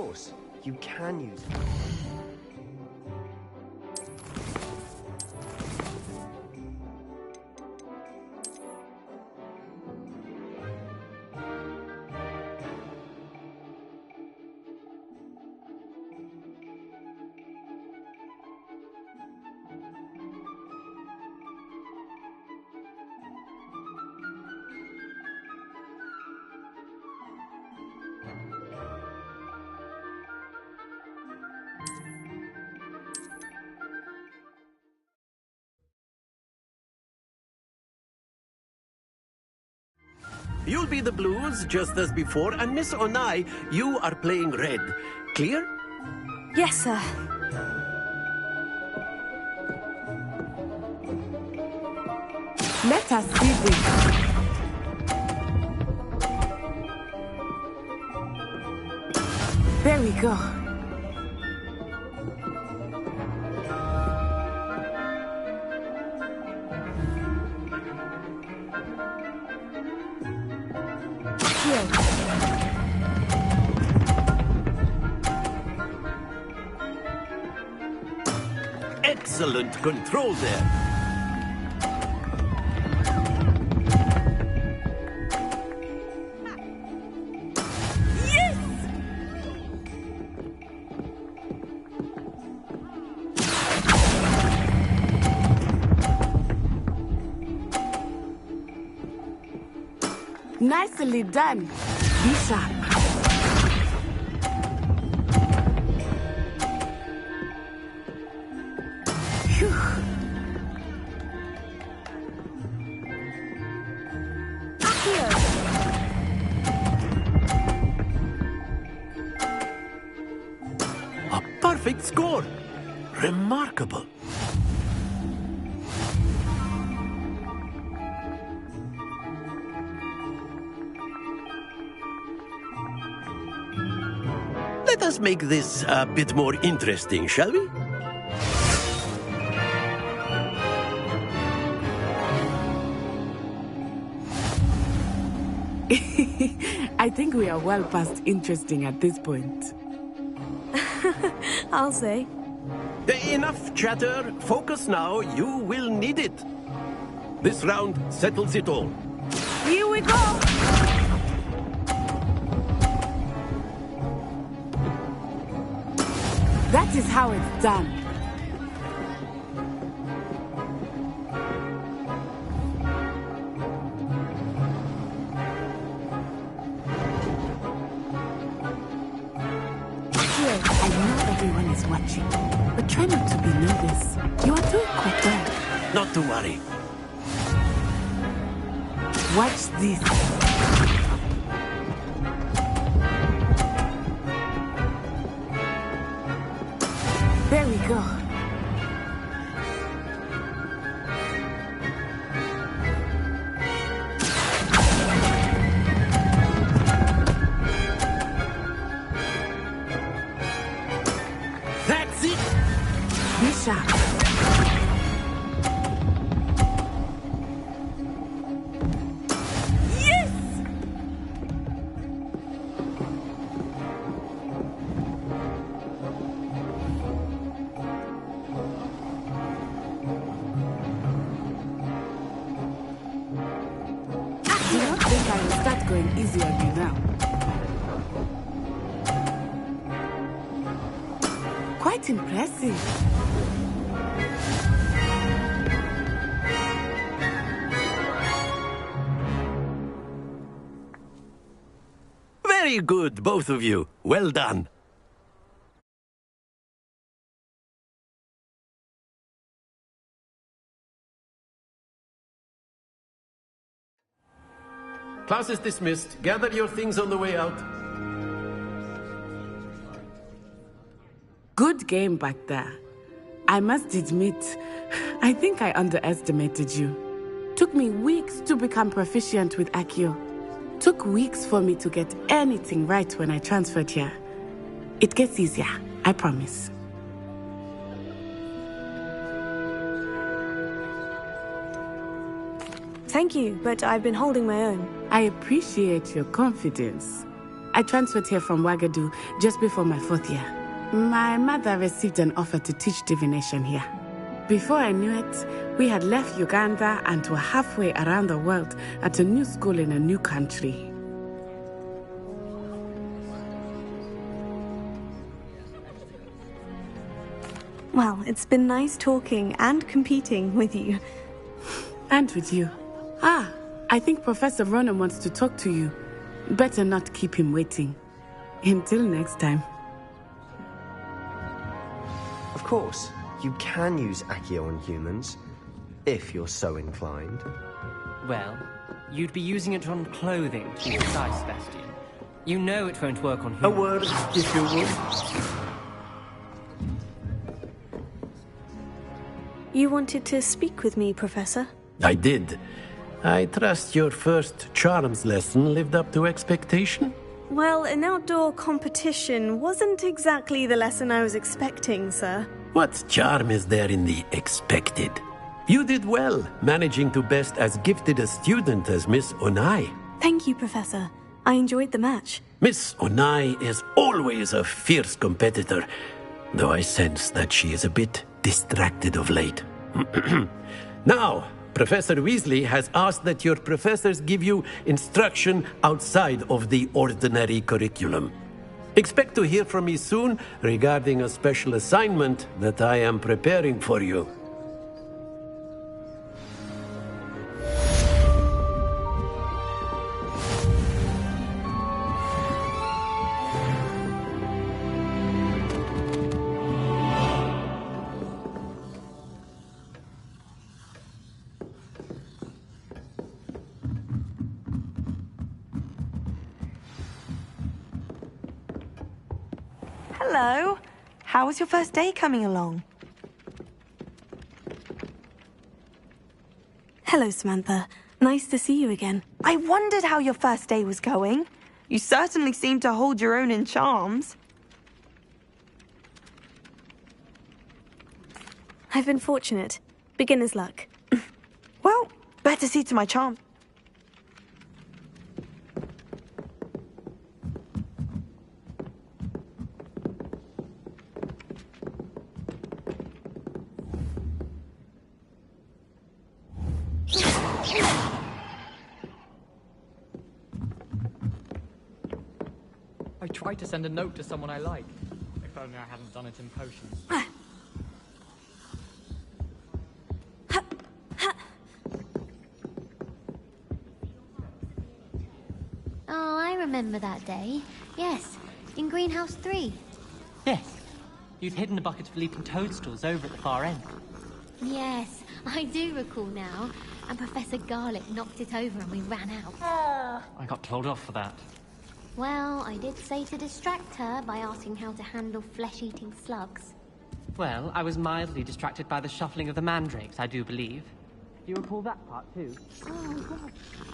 course. You can use it. You'll be the blues, just as before, and Miss Onai, you are playing red. Clear? Yes, sir. Let us see this. There we go. Excellent control there. Yes! Nicely done, Bishop. A perfect score. Remarkable. Let us make this a bit more interesting, shall we? I think we are well past interesting at this point. I'll say. Enough chatter. Focus now. You will need it. This round settles it all. Here we go! That is how it's done. I know everyone is watching, but try not to be nervous. You are doing quite well. Not to worry. Watch this. There we go. That's it. Bishop. I will start going easy on you now. Quite impressive. Very good, both of you. Well done. Class is dismissed. Gather your things on the way out. Good game back there. I must admit, I think I underestimated you. Took me weeks to become proficient with Accio. Took weeks for me to get anything right when I transferred here. It gets easier, I promise. Thank you, but I've been holding my own. I appreciate your confidence. I transferred here from Wagadu just before my 4th year. My mother received an offer to teach divination here. Before I knew it, we had left Uganda and were halfway around the world at a new school in a new country. Well, it's been nice talking and competing with you. And with you. I think Professor Ronan wants to talk to you. Better not keep him waiting. Until next time. Of course, you can use Accio on humans, if you're so inclined. Well, you'd be using it on clothing, to be precise, Sebastian. You know it won't work on humans. A word, if you would. You wanted to speak with me, Professor? I did. I trust your first charms lesson lived up to expectation? Well, an outdoor competition wasn't exactly the lesson I was expecting, sir. What charm is there in the expected? You did well, managing to best as gifted a student as Miss Onai. Thank you, Professor. I enjoyed the match. Miss Onai is always a fierce competitor, though I sense that she is a bit distracted of late. Now, Professor Weasley has asked that your professors give you instruction outside of the ordinary curriculum. Expect to hear from me soon regarding a special assignment that I am preparing for you. Hello. How was your first day coming along? Hello, Samantha. Nice to see you again. I wondered how your first day was going. You certainly seem to hold your own in charms. I've been fortunate. Beginner's luck. Well, better see to my charm. I tried to send a note to someone I like. If only I hadn't done it in potions. Oh, I remember that day. Yes, in Greenhouse 3. Yes. You'd hidden a bucket of leaping toadstools over at the far end. Yes, I do recall now. And Professor Garlick knocked it over and we ran out. I got told off for that. Well, I did say to distract her by asking how to handle flesh-eating slugs. Well, I was mildly distracted by the shuffling of the mandrakes, I do believe. Do you recall that part, too? Oh, God.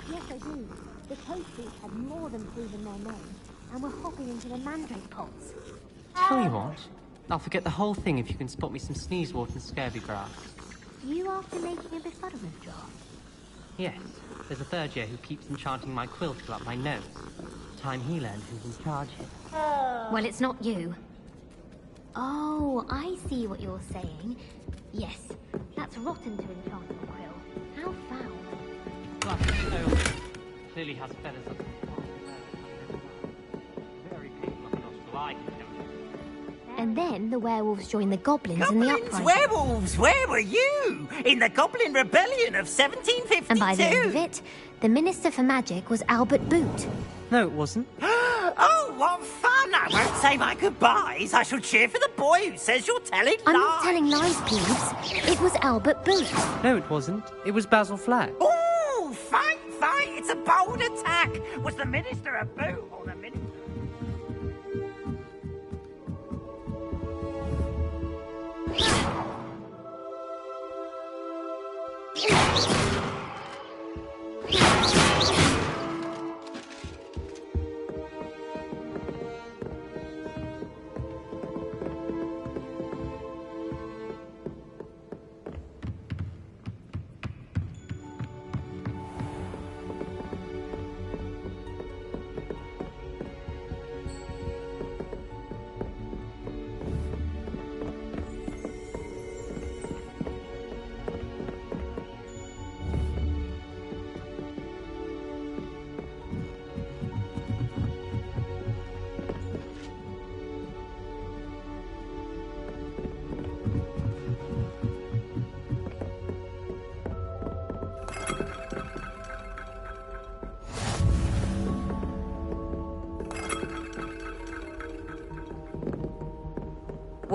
Yes, I do. The toadstools had more than proven their name, and were hopping into the mandrake pots. Tell you what, I'll forget the whole thing if you can spot me some sneezewort and scurvy grass. You after making a befuddlement jar? Yes, there's a third year who keeps enchanting my quilter up my nose. Time he learned who's in charge here. Well, it's not you. Oh, I see what you're saying. Yes, that's rotten to enchant the quill. How foul. Plus, no, clearly has feathers up his top. Very painful up the nostril, I can tell you. And then the werewolves joined the goblins in the uprising. Werewolves, where were you? In the Goblin Rebellion of 1752? And by the end of it, the Minister for Magic was Albert Boot. No, it wasn't. Oh, what fun! I won't say my goodbyes. I shall cheer for the boy who says you're telling lies. I'm not telling lies, Peeves. It was Albert Boot. No, it wasn't. It was Basil Flack. Oh, fight, fight! It's a bold attack. Was the Minister a boot or the Minister?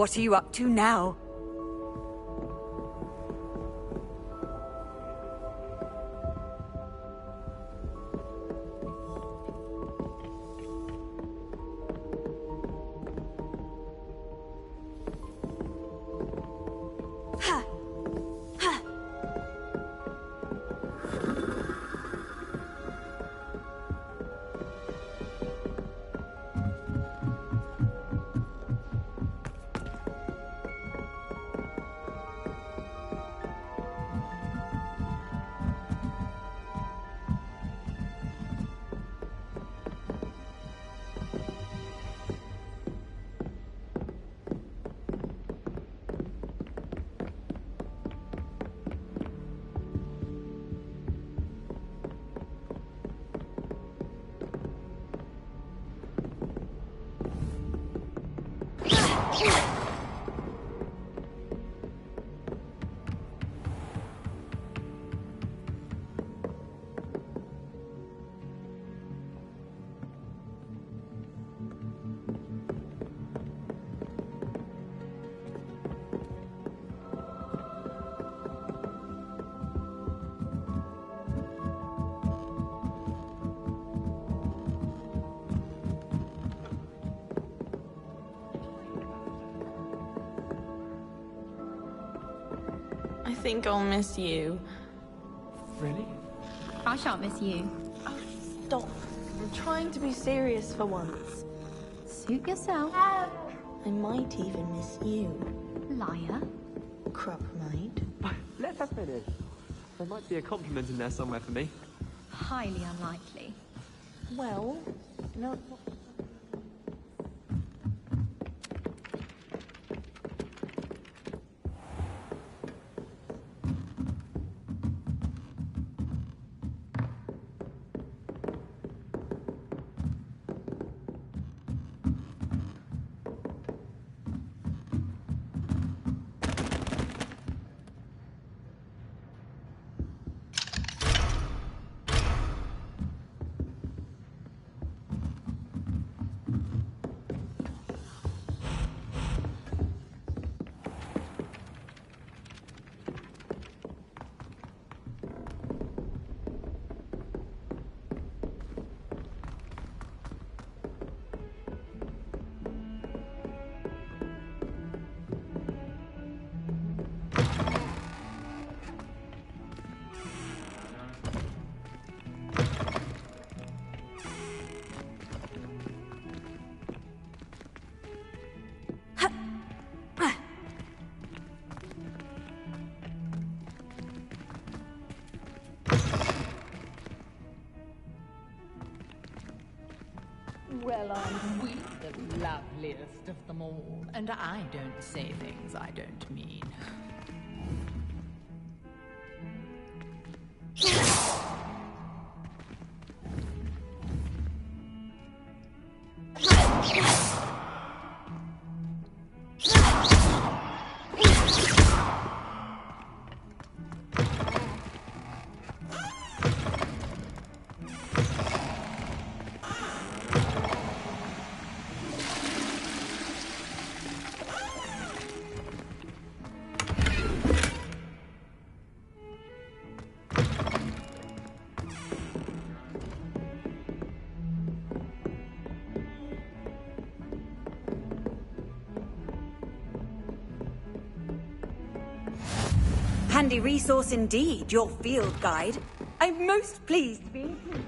What are you up to now? I think I'll miss you. Really? I shan't miss you. Oh, stop. I'm trying to be serious for once. Suit yourself. I might even miss you. Liar. Crop might. Let her finish. There might be a compliment in there somewhere for me. Highly unlikely. Well, no. Well, I'm we the loveliest of them all, and I don't say things I don't mean. Handy resource indeed, your field guide. I'm most pleased to be included.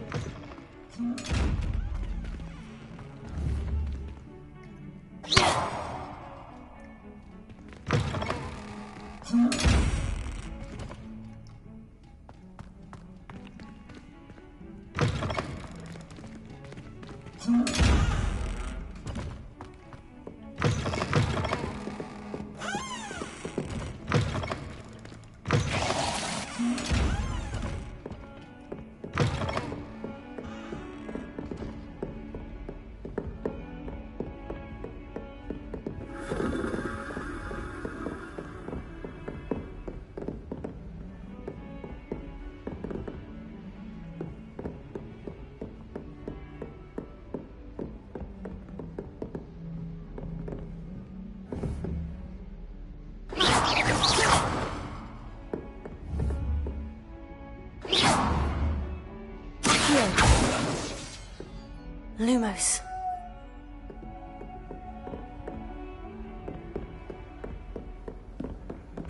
Lumos.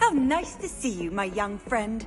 How nice to see you, my young friend.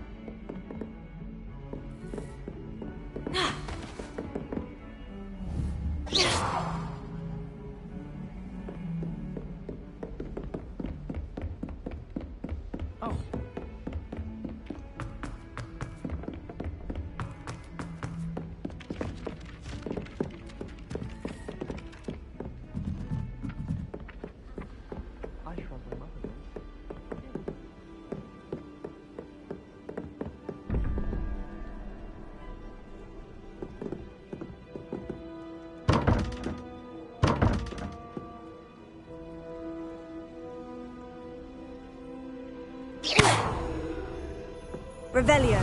Revelio.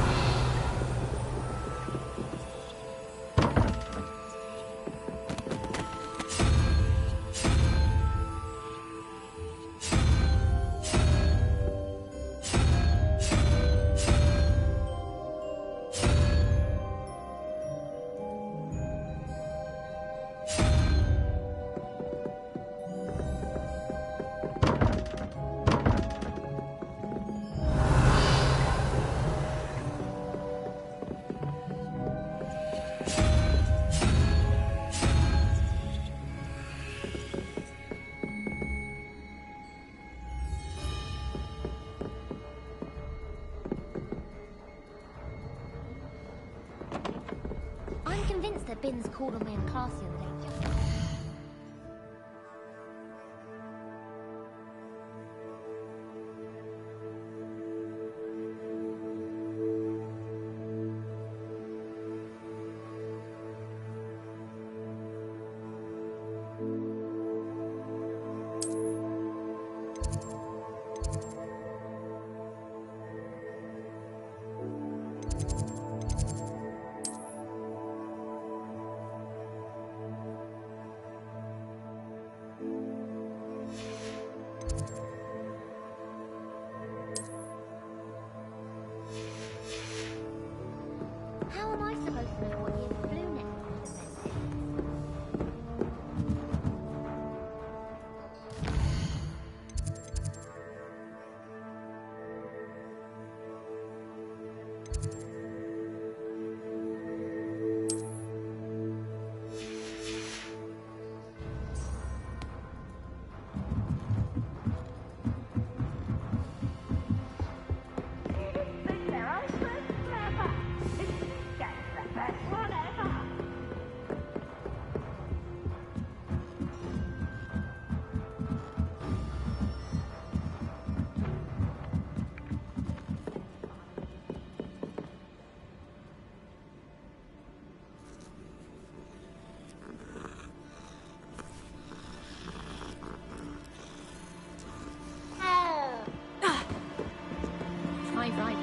I'm convinced that Binns called on me in class the other day just for that. How am I supposed to know what year the flu next month is? Right.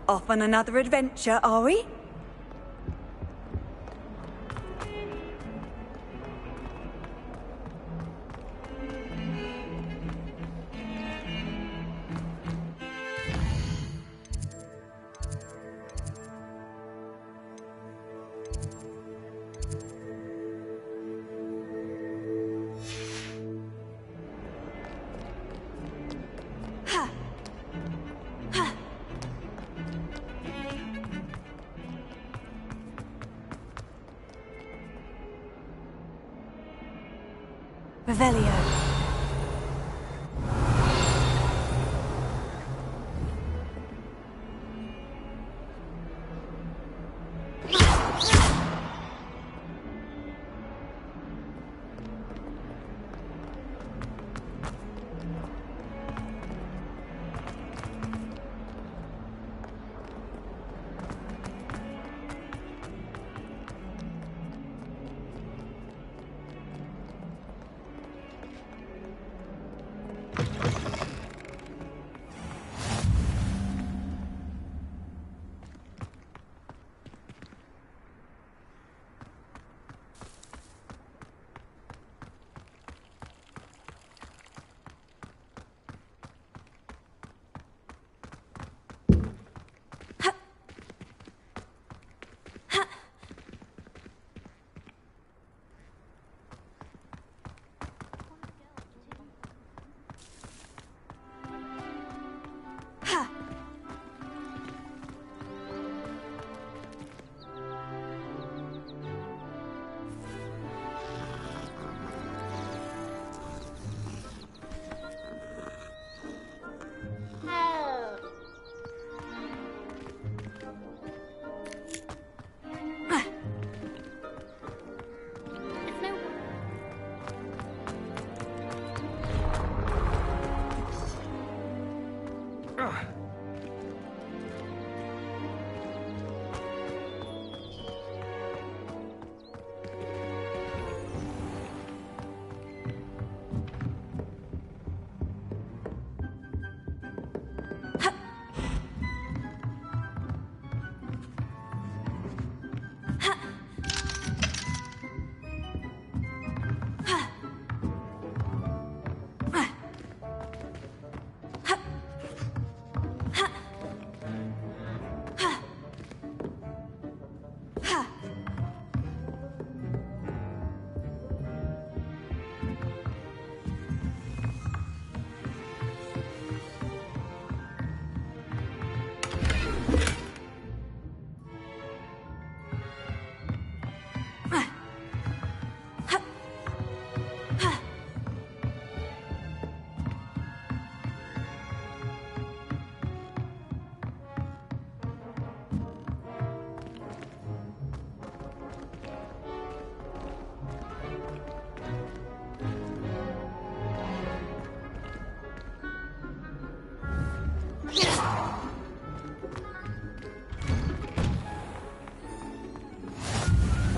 Off on another adventure, are we? Revelio.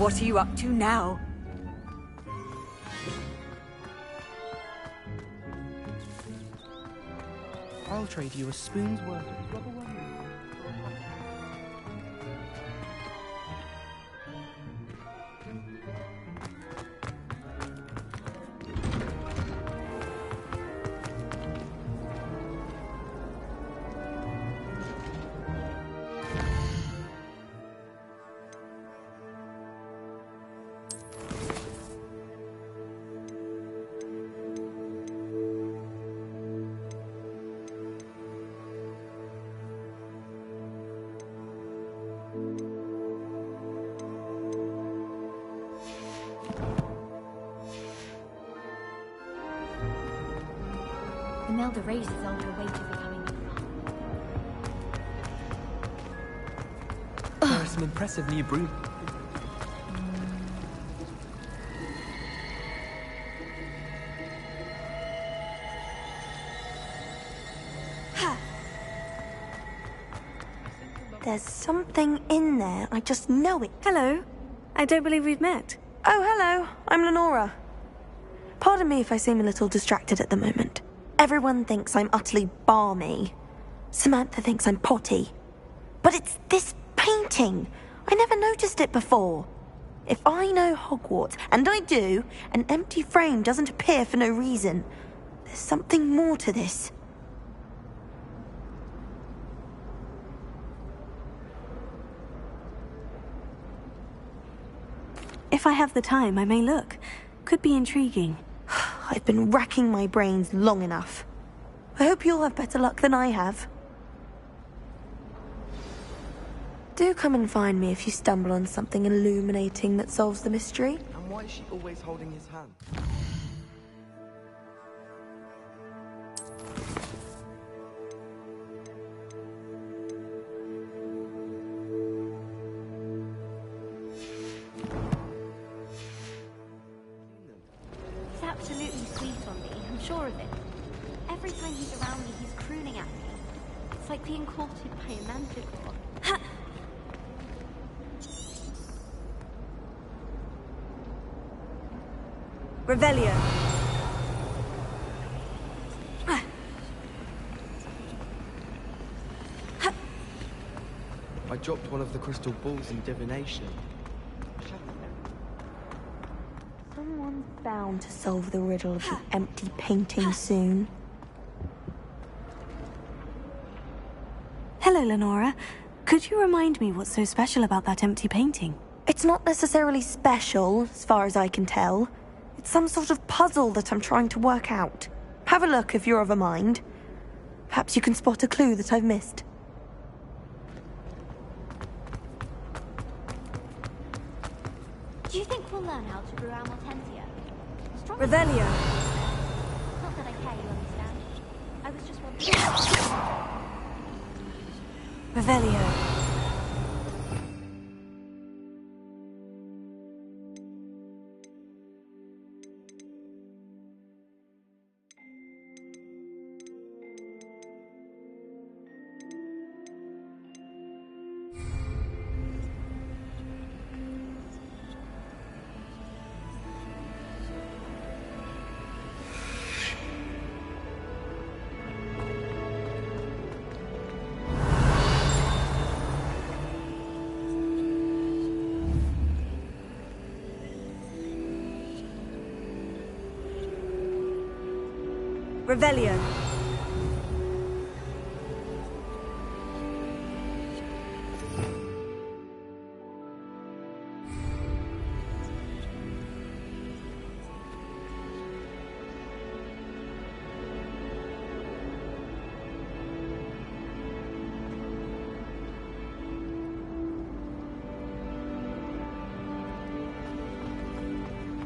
What are you up to now? I'll trade you a spoon's worth of rubber wire. Imelda raises under a weight of becoming. There are some impressive new brews. There's something in there. I just know it. Hello. I don't believe we've met. Oh, hello. I'm Lenora. Pardon me if I seem a little distracted at the moment. Everyone thinks I'm utterly balmy. Samantha thinks I'm potty. But it's this painting. I never noticed it before. If I know Hogwarts, and I do, an empty frame doesn't appear for no reason. There's something more to this. If I have the time, I may look. Could be intriguing. I've been racking my brains long enough. I hope you'll have better luck than I have. Do come and find me if you stumble on something illuminating that solves the mystery. And why is she always holding his hand? He's absolutely sweet on me, I'm sure of it. Every time he's around me, he's crooning at me. It's like being courted by a manticore. Revelio. I dropped one of the crystal balls in divination. Someone's bound to solve the riddle of the empty painting soon. Hello, Lenora. Could you remind me what's so special about that empty painting? It's not necessarily special, as far as I can tell. It's some sort of puzzle that I'm trying to work out. Have a look if you're of a mind. Perhaps you can spot a clue that I've missed. Do you think we'll learn how to brew our Mortensia? Revelio. Not that I care, you understand. I was just wondering. Revelio. Revelio.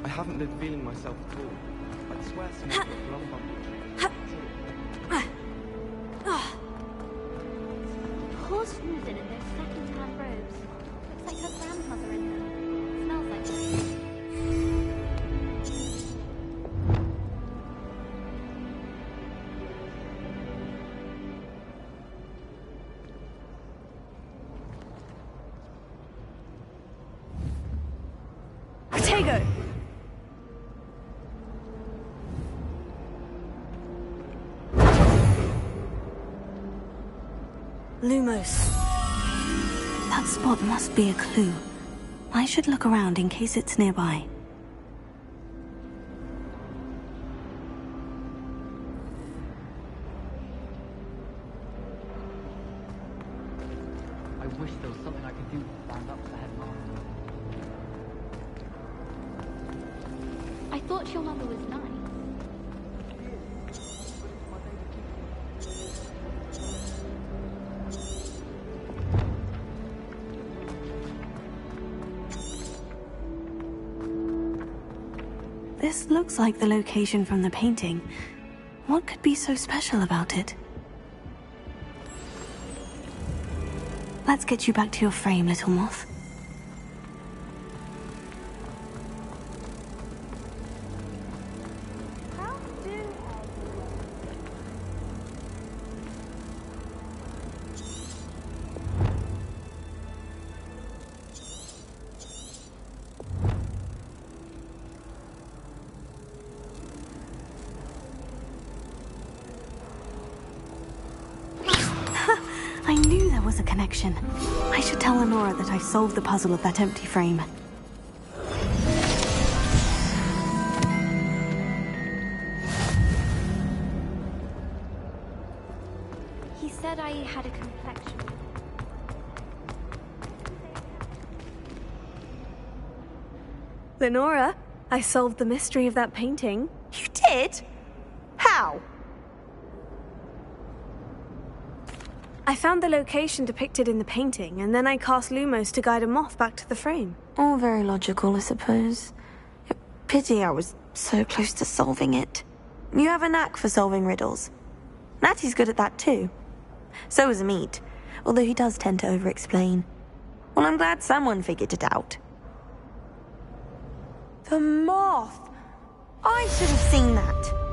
I haven't been feeling myself at all. I'd swear someone put a lump on me. Horse Susan in those second-hand robes. Looks like her grandmother in them. Smells like her. Kago! Lumos. That spot must be a clue. I should look around in case it's nearby. I wish there was something I could do to stand up to the headmaster. I thought your mother was nice. This looks like the location from the painting. What could be so special about it? Let's get you back to your frame, little moth. I knew there was a connection. I should tell Lenora that I solved the puzzle of that empty frame. He said I had a complexion. Lenora, I solved the mystery of that painting. You did? How? I found the location depicted in the painting, and then I cast Lumos to guide a moth back to the frame. All very logical, I suppose. Pity I was so close to solving it. You have a knack for solving riddles. Natty's good at that too. So is Amit, although he does tend to over-explain. Well, I'm glad someone figured it out. The moth! I should have seen that.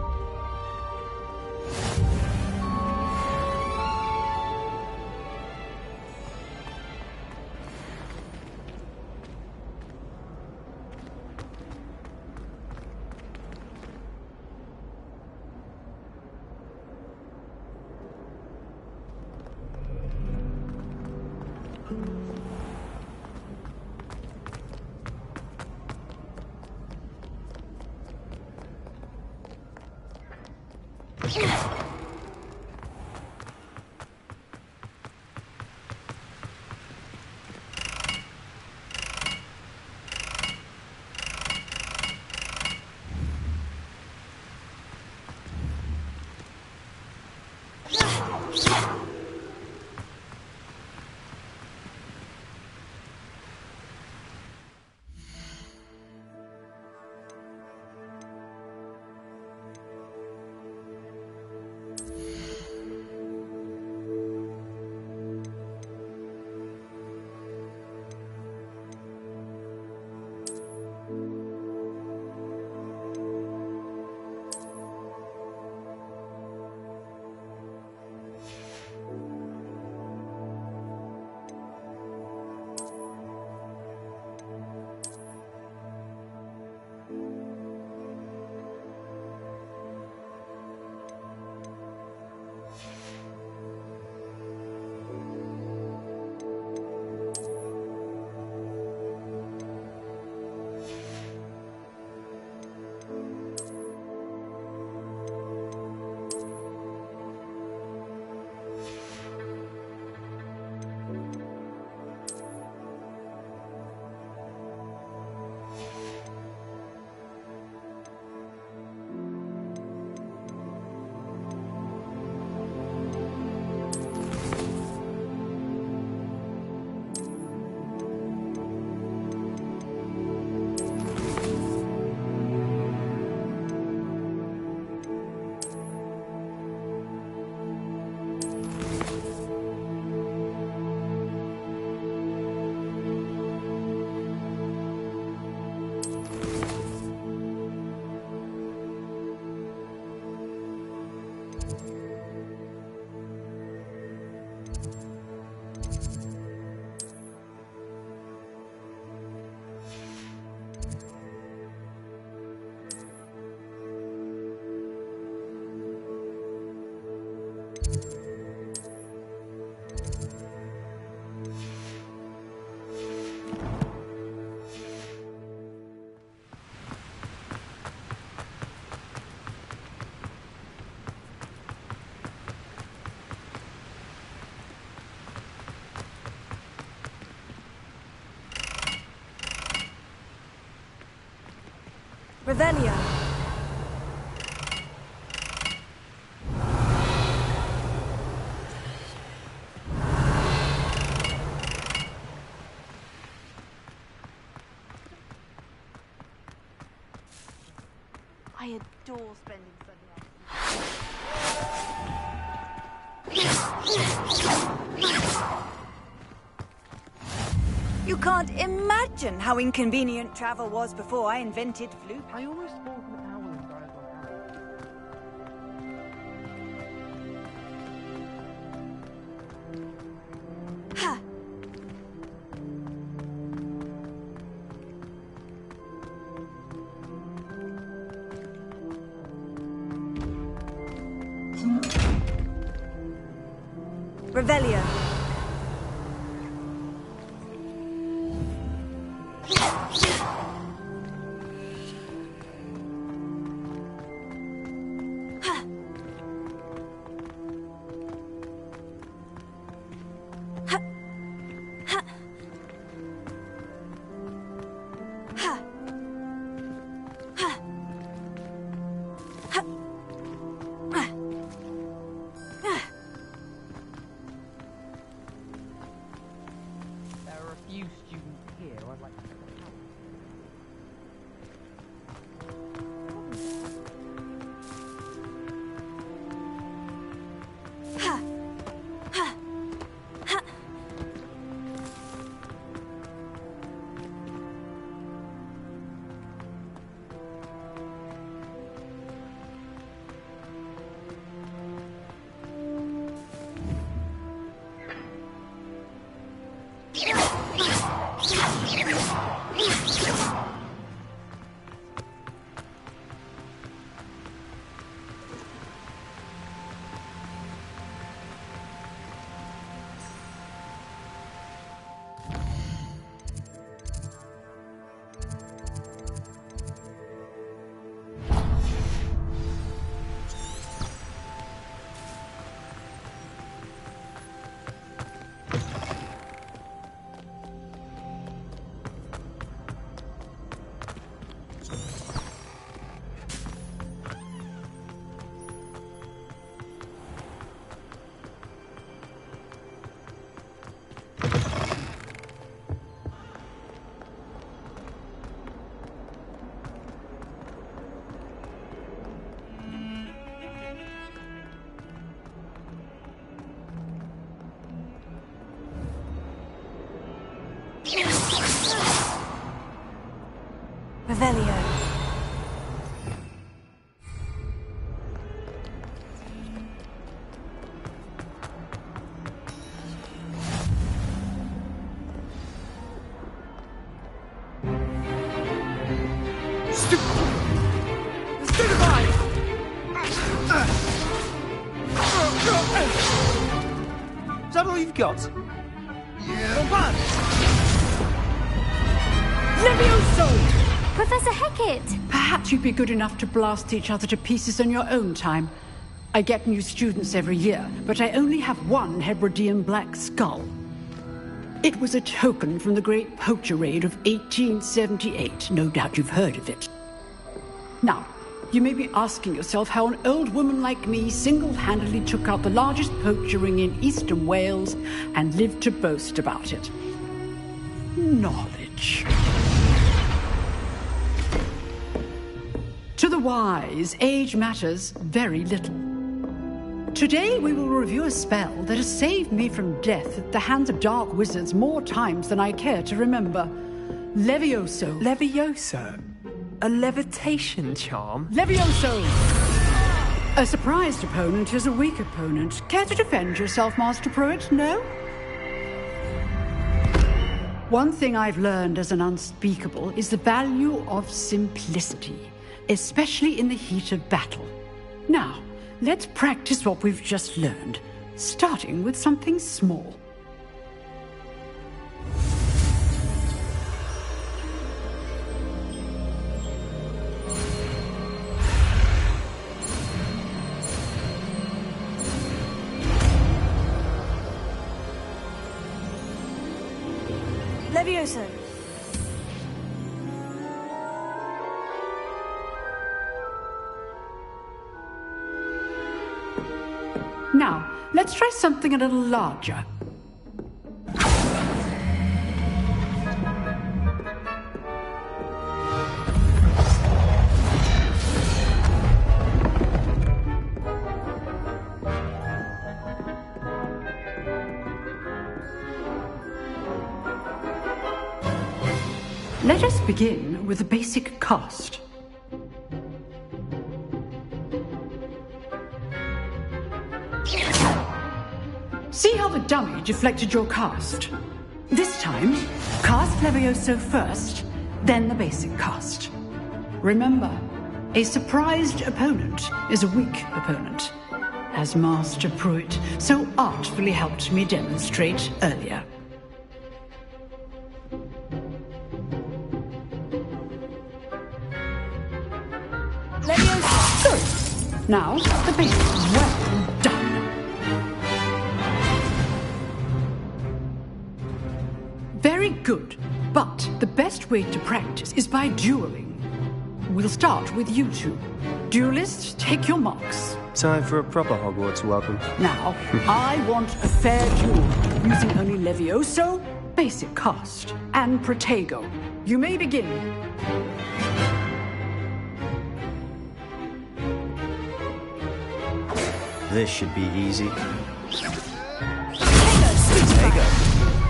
Revelio. I adore spending Sunday afternoons. You can't imagine how inconvenient travel was before I invented flute. I almost thought an owl and died on Ha! Revelio. There are a few students here who I'd like to help. Revelio. Is that all you've got? Yeah. Levioso! Professor Hecat! Perhaps you'd be good enough to blast each other to pieces on your own time. I get new students every year, but I only have one Hebridean black skull. It was a token from the Great Poacher Raid of 1878. No doubt you've heard of it. Now, you may be asking yourself how an old woman like me single-handedly took out the largest poacher ring in eastern Wales and lived to boast about it. Knowledge. To the wise, age matters very little. Today we will review a spell that has saved me from death at the hands of dark wizards more times than I care to remember. Levioso. Levioso? A levitation charm? Levioso! A surprised opponent is a weak opponent. Care to defend yourself, Master Pruitt? No? One thing I've learned as an unspeakable is the value of simplicity, especially in the heat of battle. Now, let's practice what we've just learned, starting with something small. Levioso. let's try something a little larger. Let us begin with a basic cast. See how the dummy deflected your cast? This time, cast Levioso first, then the basic cast. Remember, a surprised opponent is a weak opponent, as Master Pruitt so artfully helped me demonstrate earlier. Good. Now, the basic. Well done. Very good. But the best way to practice is by dueling. We'll start with you two. Duelists, take your marks. Time for a proper Hogwarts welcome. Now, I want a fair duel, using only Levioso, basic cast, and Protego. You may begin. This should be easy. Protego.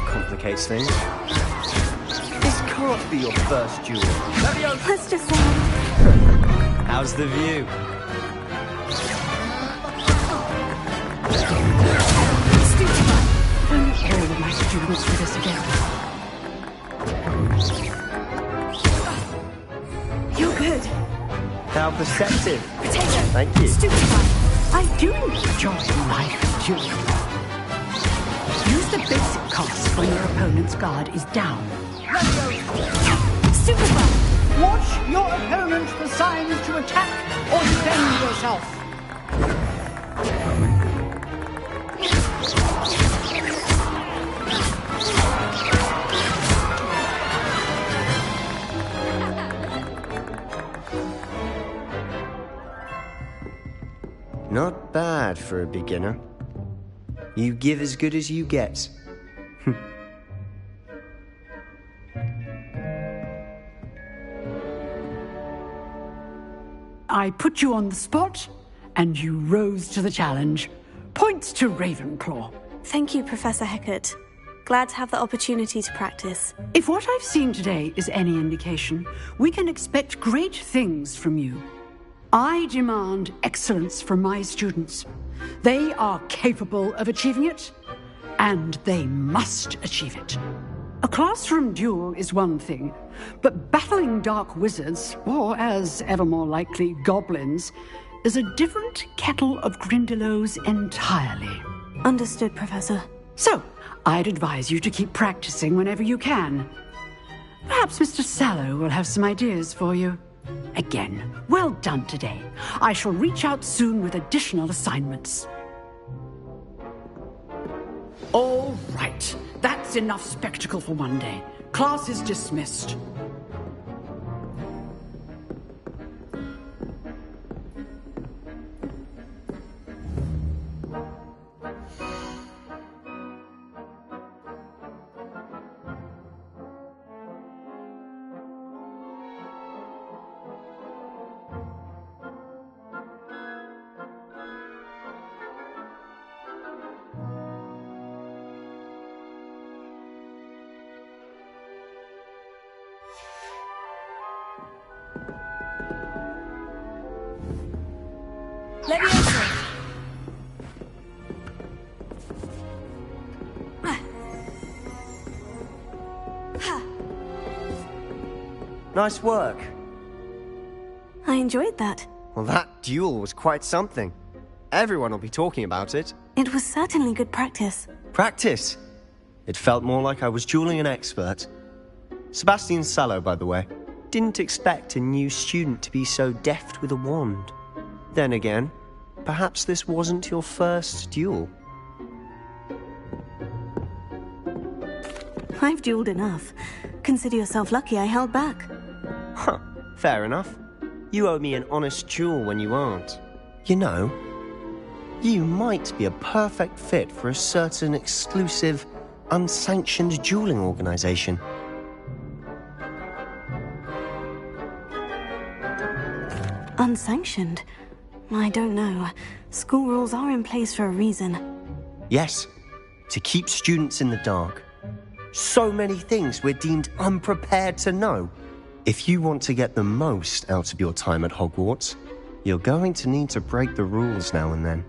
Complicates things. This can't be your first duel. Let's just How's the view? Don't all of my students do this again. You're good. How perceptive. Potato. Thank you. Stupefy. I do enjoy life dueling. Use the basic cast when your opponent's guard is down. Stupefy. Watch your opponent for signs to attack or defend yourself. Not bad for a beginner. You give as good as you get. I put you on the spot, and you rose to the challenge. Points to Ravenclaw. Thank you, Professor Hecat. Glad to have the opportunity to practice. If what I've seen today is any indication, we can expect great things from you. I demand excellence from my students. They are capable of achieving it, and they must achieve it. A classroom duel is one thing, but battling dark wizards, or as ever more likely, goblins, is a different kettle of Grindylows entirely. Understood, Professor. So, I'd advise you to keep practicing whenever you can. Perhaps Mr. Sallow will have some ideas for you. Again, well done today. I shall reach out soon with additional assignments. All right. That's enough spectacle for one day. Class is dismissed. Levioso. Nice work. I enjoyed that. Well, that duel was quite something. Everyone will be talking about it. It was certainly good practice. Practice? It felt more like I was dueling an expert. Sebastian Sallow, by the way. Didn't expect a new student to be so deft with a wand. Then again, perhaps this wasn't your first duel. I've dueled enough. Consider yourself lucky I held back. Huh, fair enough. You owe me an honest duel when you aren't. You know, You might be a perfect fit for a certain exclusive, unsanctioned dueling organization. Unsanctioned? I don't know. School rules are in place for a reason. Yes, to keep students in the dark. So many things we're deemed unprepared to know. If you want to get the most out of your time at Hogwarts, you're going to need to break the rules now and then.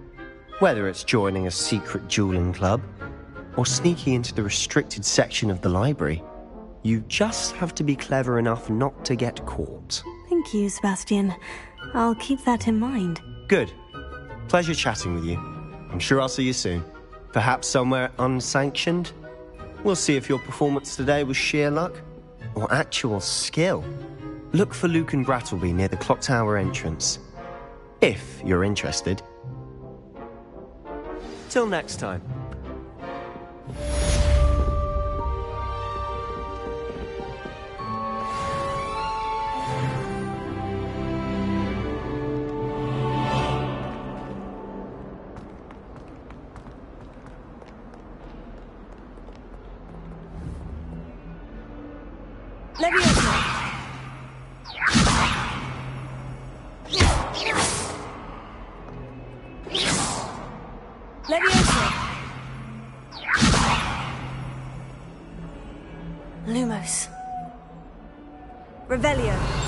Whether it's joining a secret dueling club, or sneaking into the restricted section of the library, you just have to be clever enough not to get caught. Thank you, Sebastian. I'll keep that in mind. Good. Pleasure chatting with you. I'm sure I'll see you soon. Perhaps somewhere unsanctioned? We'll see if your performance today was sheer luck or actual skill. Look for Luke and Brattleby near the clock tower entrance. If you're interested. Till next time. Lumos. Revelio.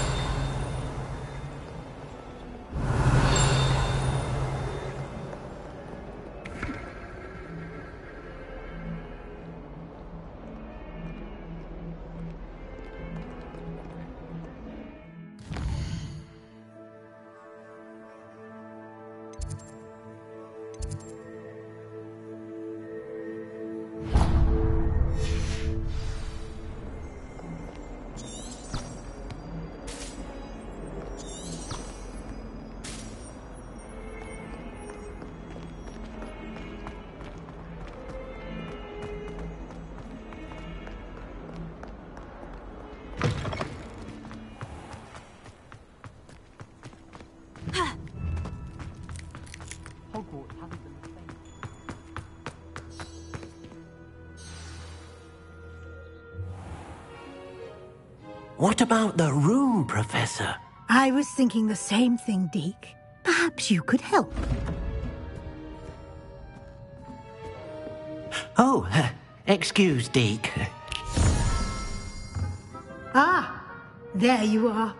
What about the room, Professor? I was thinking the same thing, Deke. Perhaps you could help. Oh, excuse, Deke. Ah, there you are.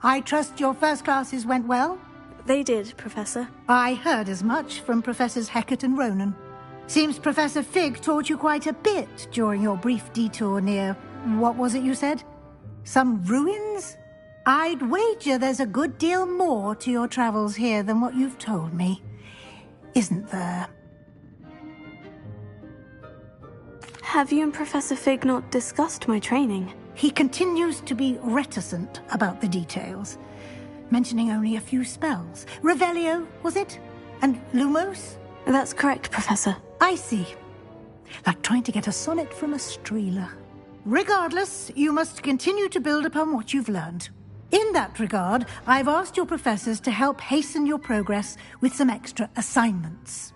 I trust your first classes went well? They did, Professor. I heard as much from Professors Hecat and Ronan. Seems Professor Fig taught you quite a bit during your brief detour near... what was it you said? Some ruins? I'd wager there's a good deal more to your travels here than what you've told me. Isn't there? Have you and Professor Fig not discussed my training? He continues to be reticent about the details, mentioning only a few spells. Revelio, was it? And Lumos? That's correct, Professor. I see. Like trying to get a sonnet from a streeler. Regardless, you must continue to build upon what you've learned. In that regard, I've asked your professors to help hasten your progress with some extra assignments.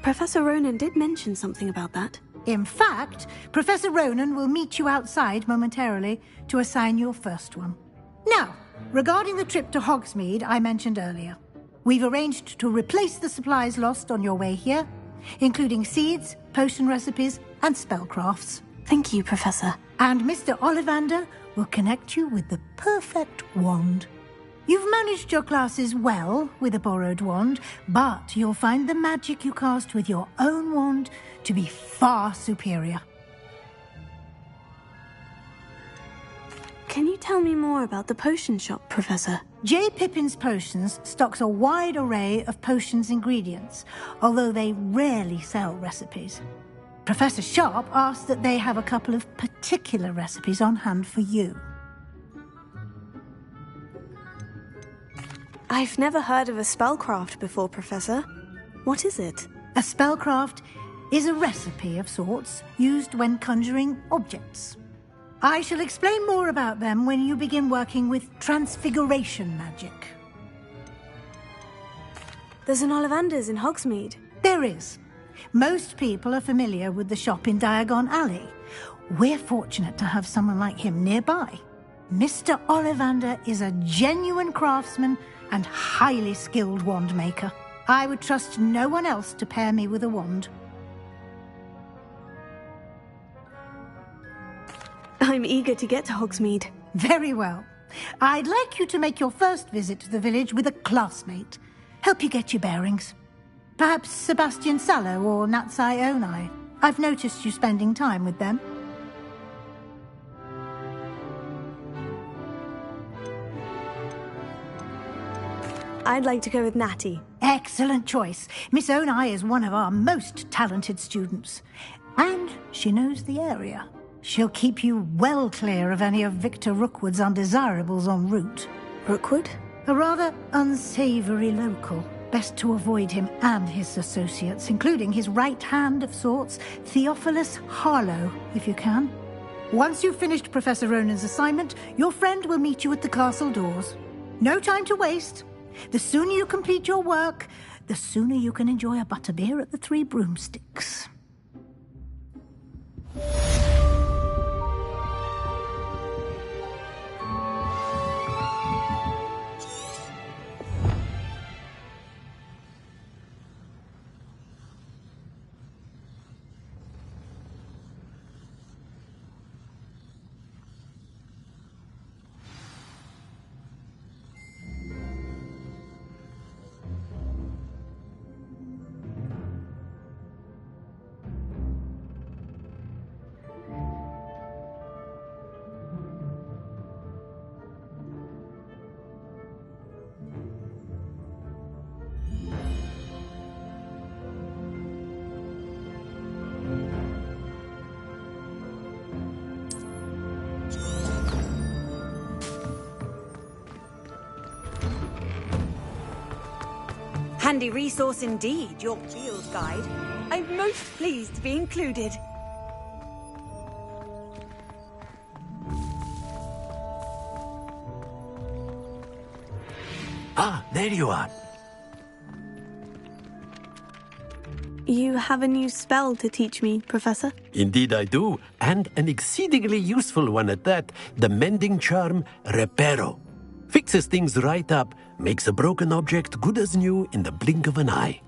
Professor Ronan did mention something about that. In fact, Professor Ronan will meet you outside momentarily to assign your first one. Now, regarding the trip to Hogsmeade I mentioned earlier, we've arranged to replace the supplies lost on your way here, including seeds, potion recipes, and spellcrafts. Thank you, Professor. And Mr. Ollivander will connect you with the perfect wand. You've managed your classes well with a borrowed wand, but you'll find the magic you cast with your own wand to be far superior. Can you tell me more about the potion shop, Professor? J. Pippin's Potions stocks a wide array of potions ingredients, although they rarely sell recipes. Professor Sharp asked that they have a couple of particular recipes on hand for you. I've never heard of a spellcraft before, Professor. What is it? A spellcraft is a recipe of sorts used when conjuring objects. I shall explain more about them when you begin working with transfiguration magic. There's an Ollivander's in Hogsmeade. There is. Most people are familiar with the shop in Diagon Alley. We're fortunate to have someone like him nearby. Mr. Ollivander is a genuine craftsman and highly skilled wand maker. I would trust no one else to pair me with a wand. I'm eager to get to Hogsmeade. Very well. I'd like you to make your first visit to the village with a classmate. Help you get your bearings. Perhaps Sebastian Sallow or Natsai Onai. I've noticed you spending time with them. I'd like to go with Natty. Excellent choice. Miss Onai is one of our most talented students. And she knows the area. She'll keep you well clear of any of Victor Rookwood's undesirables en route. Rookwood? A rather unsavoury local. Best to avoid him and his associates, including his right hand of sorts, Theophilus Harlow, if you can. Once you've finished Professor Ronan's assignment, your friend will meet you at the castle doors. No time to waste. The sooner you complete your work, the sooner you can enjoy a butterbeer at the Three Broomsticks. Handy resource indeed, your field guide. I'm most pleased to be included. Ah, there you are. You have a new spell to teach me, Professor? Indeed I do, and an exceedingly useful one at that. The mending charm, Reparo. Fixes things right up, makes a broken object good as new in the blink of an eye.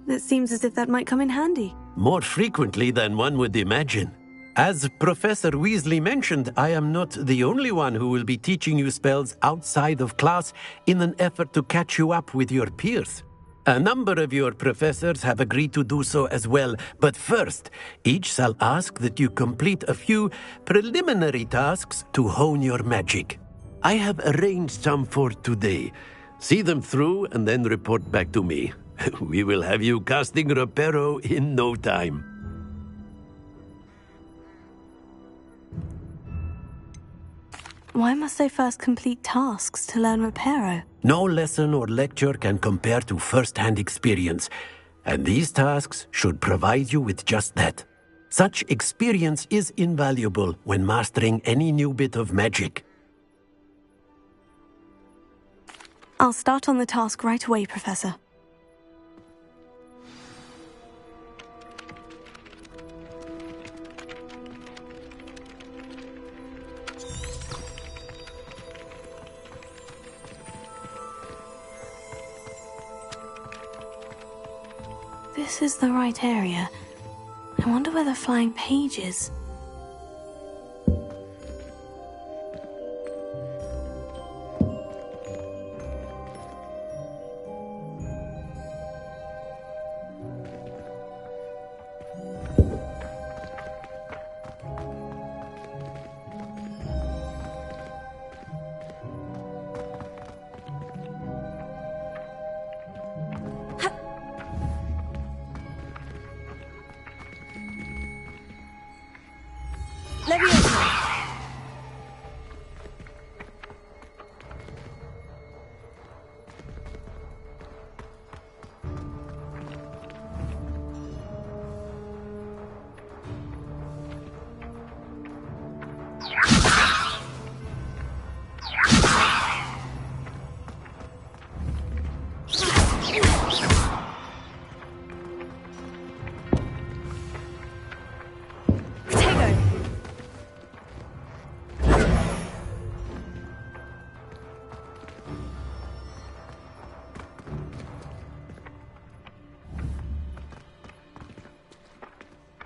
It seems as if that might come in handy. More frequently than one would imagine. As Professor Weasley mentioned, I am not the only one who will be teaching you spells outside of class in an effort to catch you up with your peers. A number of your professors have agreed to do so as well, but first, each shall ask that you complete a few preliminary tasks to hone your magic. I have arranged some for today. See them through and then report back to me. We will have you casting Reparo in no time. Why must I first complete tasks to learn Reparo? No lesson or lecture can compare to first-hand experience, and these tasks should provide you with just that. Such experience is invaluable when mastering any new bit of magic. I'll start on the task right away, Professor. This is the right area. I wonder where the flying page is.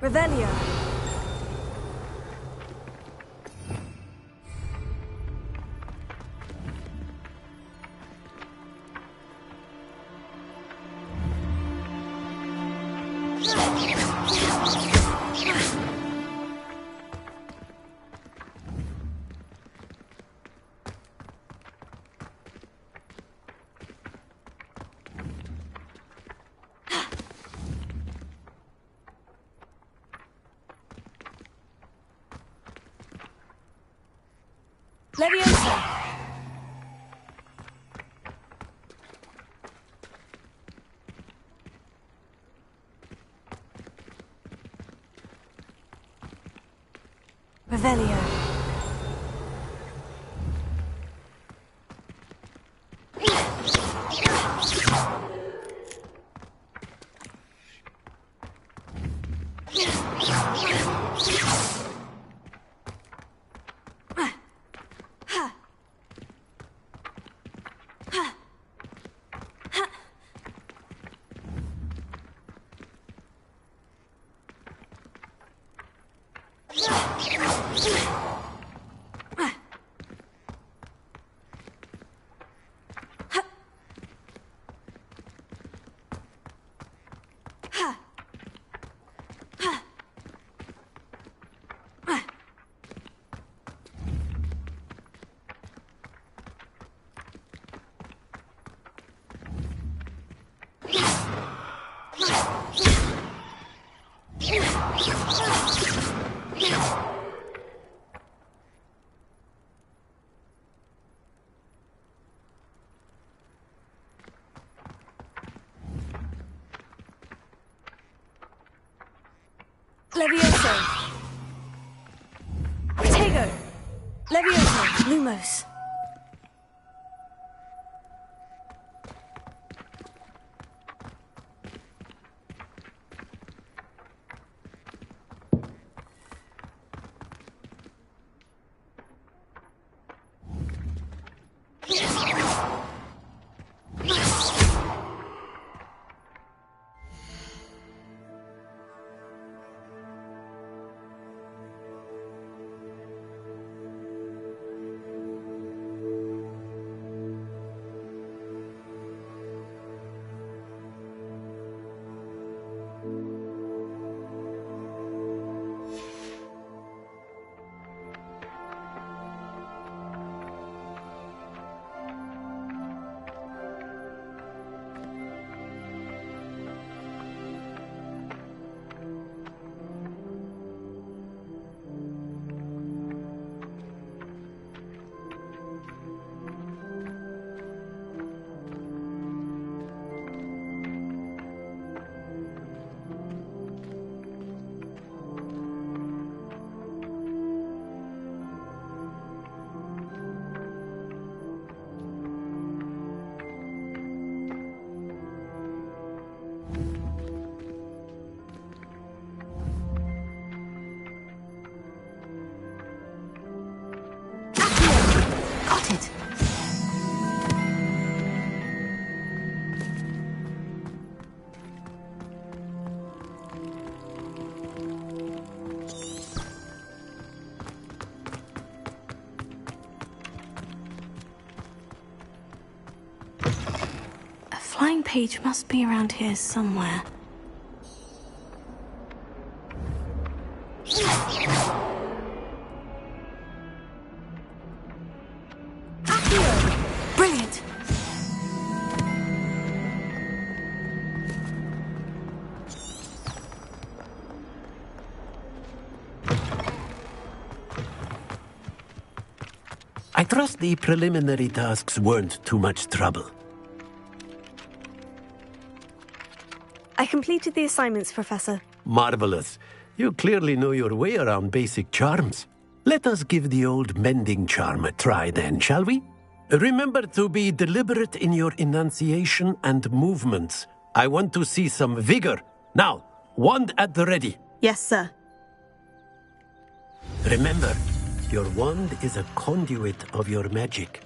Revelio. Leviosa! Revelio. Levioso. Protego. Levioso. Lumos. Flying page must be around here somewhere. Brilliant! I trust the preliminary tasks weren't too much trouble. I completed the assignments, Professor. Marvelous. You clearly know your way around basic charms. Let us give the old mending charm a try then, shall we? Remember to be deliberate in your enunciation and movements. I want to see some vigor. Now, wand at the ready. Yes, sir. Remember, your wand is a conduit of your magic.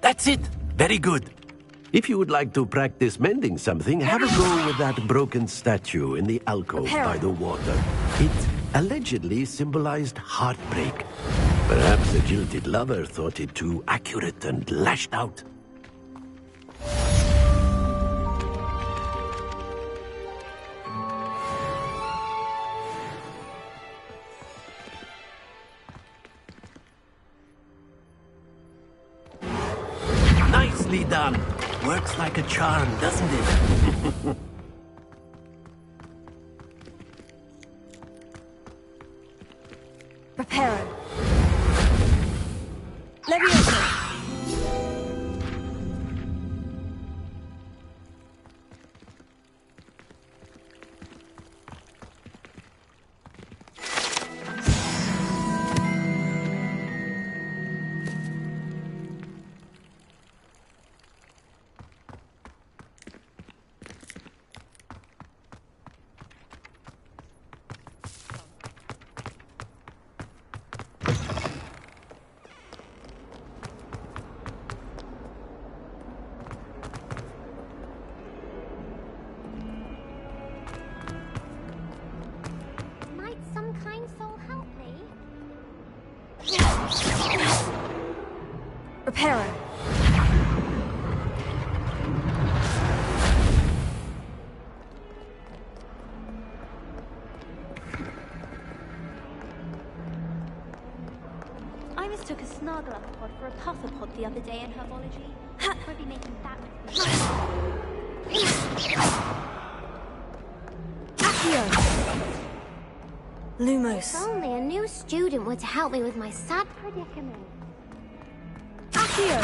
That's it. Very good. If you would like to practice mending something, have a go with that broken statue in the alcove by the water. It allegedly symbolized heartbreak. Perhaps the jilted lover thought it too accurate and lashed out. Nicely done. Works like a charm, doesn't it? Reparo. Leviosa. Reparo. I mistook a Snarglepod for a Puffapod the other day in herbology. Won't be making that mistake. Accio. Lumos. If only a new student were to help me with my sad predicament. Accio.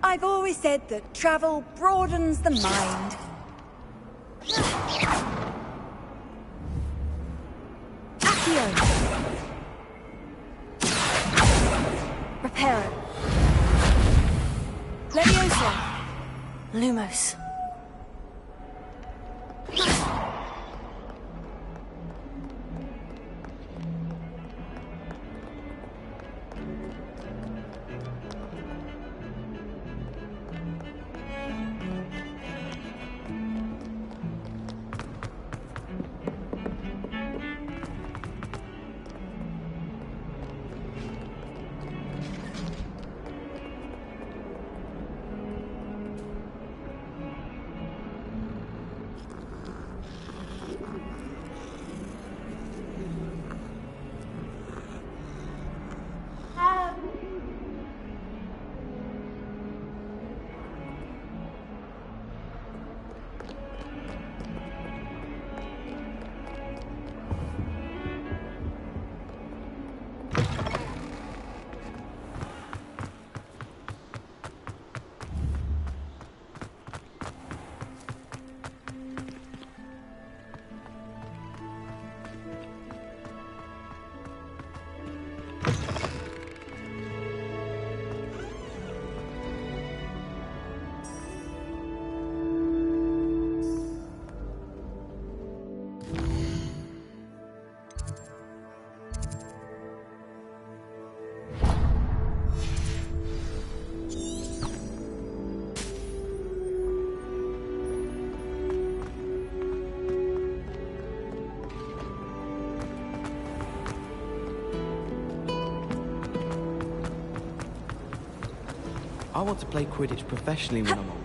I've always said that travel broadens the mind. Accio. Reparo. Leviosa. Lumos. I want to play Quidditch professionally when I'm older.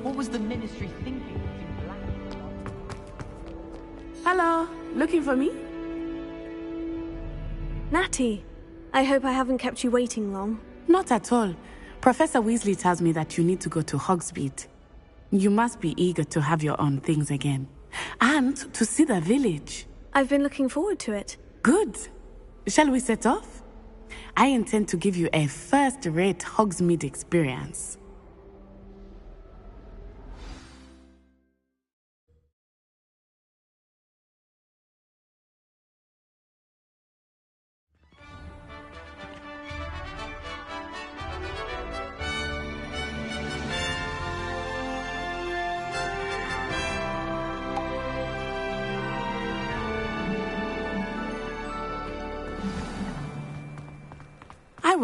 What was the Ministry thinking? Hello, looking for me? Natty, I hope I haven't kept you waiting long. Not at all. Professor Weasley tells me that you need to go to Hogsmeade. You must be eager to have your own things again. And to see the village. I've been looking forward to it. Good. Shall we set off? I intend to give you a first-rate Hogsmeade experience.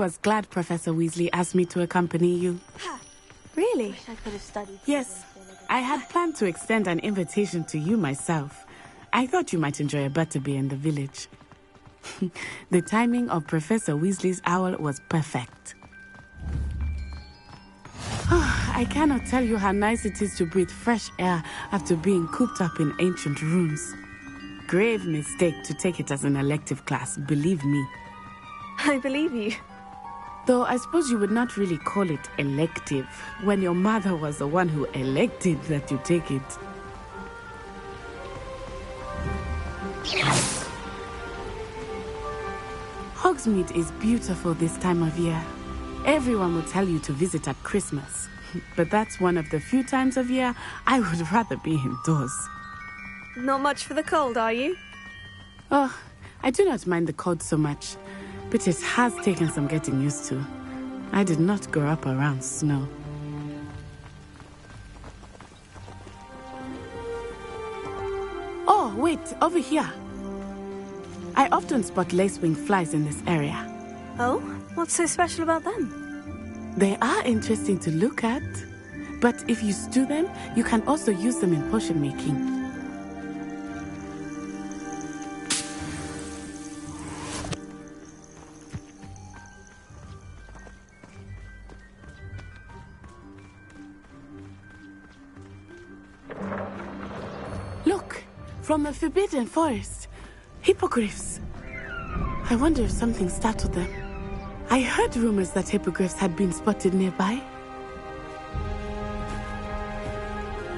was glad Professor Weasley asked me to accompany you. Really? I could have studied. Yes, I had planned to extend an invitation to you myself. I thought you might enjoy a butterbeer in the village. The timing of Professor Weasley's owl was perfect. I cannot tell you how nice it is to breathe fresh air after being cooped up in ancient rooms. Grave mistake to take it as an elective class, believe me. I believe you. Though I suppose you would not really call it elective when your mother was the one who elected that you take it. Hogsmeade is beautiful this time of year. Everyone will tell you to visit at Christmas. But that's one of the few times of year I would rather be indoors. Not much for the cold, are you? Oh, I do not mind the cold so much, but it has taken some getting used to. I did not grow up around snow. Oh, wait, over here. I often spot lacewing flies in this area. Oh? What's so special about them? They are interesting to look at, but if you stew them, you can also use them in potion making. Look, from the Forbidden Forest. Hippogriffs. I wonder if something startled them. I heard rumors that hippogriffs had been spotted nearby. Do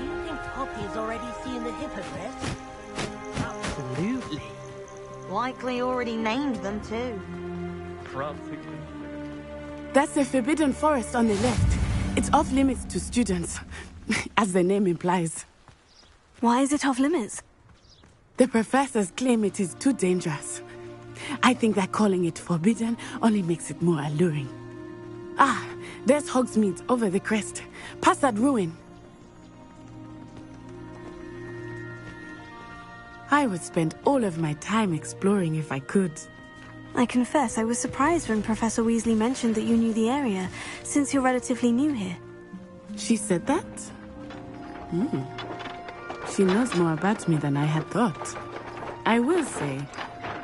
you think Poppy's already seen the hippogriffs? Absolutely. Likely already named them too. Practically. That's the Forbidden Forest on the left. It's off limits to students, as the name implies. Why is it off limits? The professors claim it is too dangerous. I think that calling it forbidden only makes it more alluring. Ah, there's Hogsmeade over the crest. Past that ruin. I would spend all of my time exploring if I could. I confess I was surprised when Professor Weasley mentioned that you knew the area, since you're relatively new here. She said that? She knows more about me than I had thought. I will say,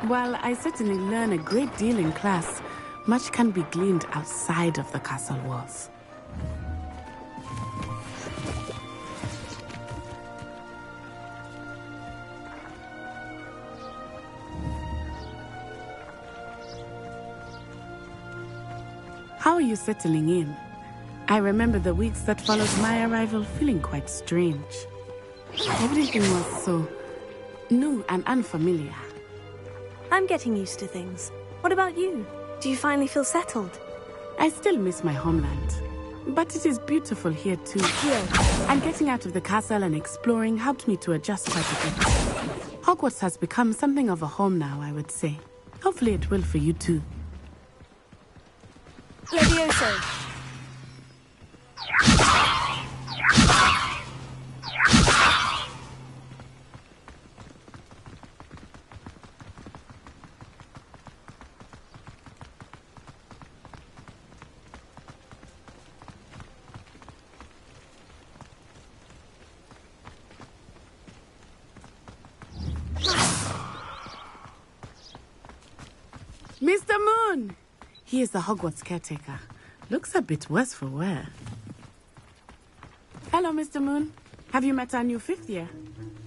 while I certainly learn a great deal in class, much can be gleaned outside of the castle walls. How are you settling in? I remember the weeks that followed my arrival feeling quite strange. Everything was so new and unfamiliar. I'm getting used to things. What about you? Do you finally feel settled? I still miss my homeland, but it is beautiful here too. And getting out of the castle and exploring helped me to adjust quite a bit. Hogwarts has become something of a home now, I would say. Hopefully it will for you too. Levioso! Mr. Moon! He is the Hogwarts caretaker. Looks a bit worse for wear. Hello, Mr. Moon. Have you met our new fifth year?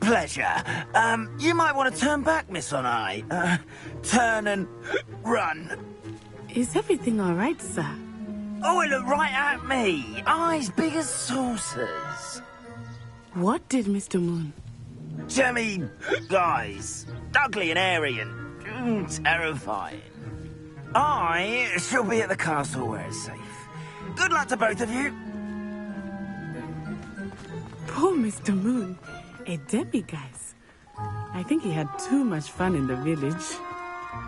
Pleasure. You might want to turn back, Miss On-Eye. Turn and run. Is everything all right, sir? Oh, it looked right at me. Eyes big as saucers. What did Mr. Moon? Jemmy guys. Ugly and airy and terrifying. I shall be at the castle where it's safe. Good luck to both of you. Poor Mr. Moon. A demiguise. I think he had too much fun in the village.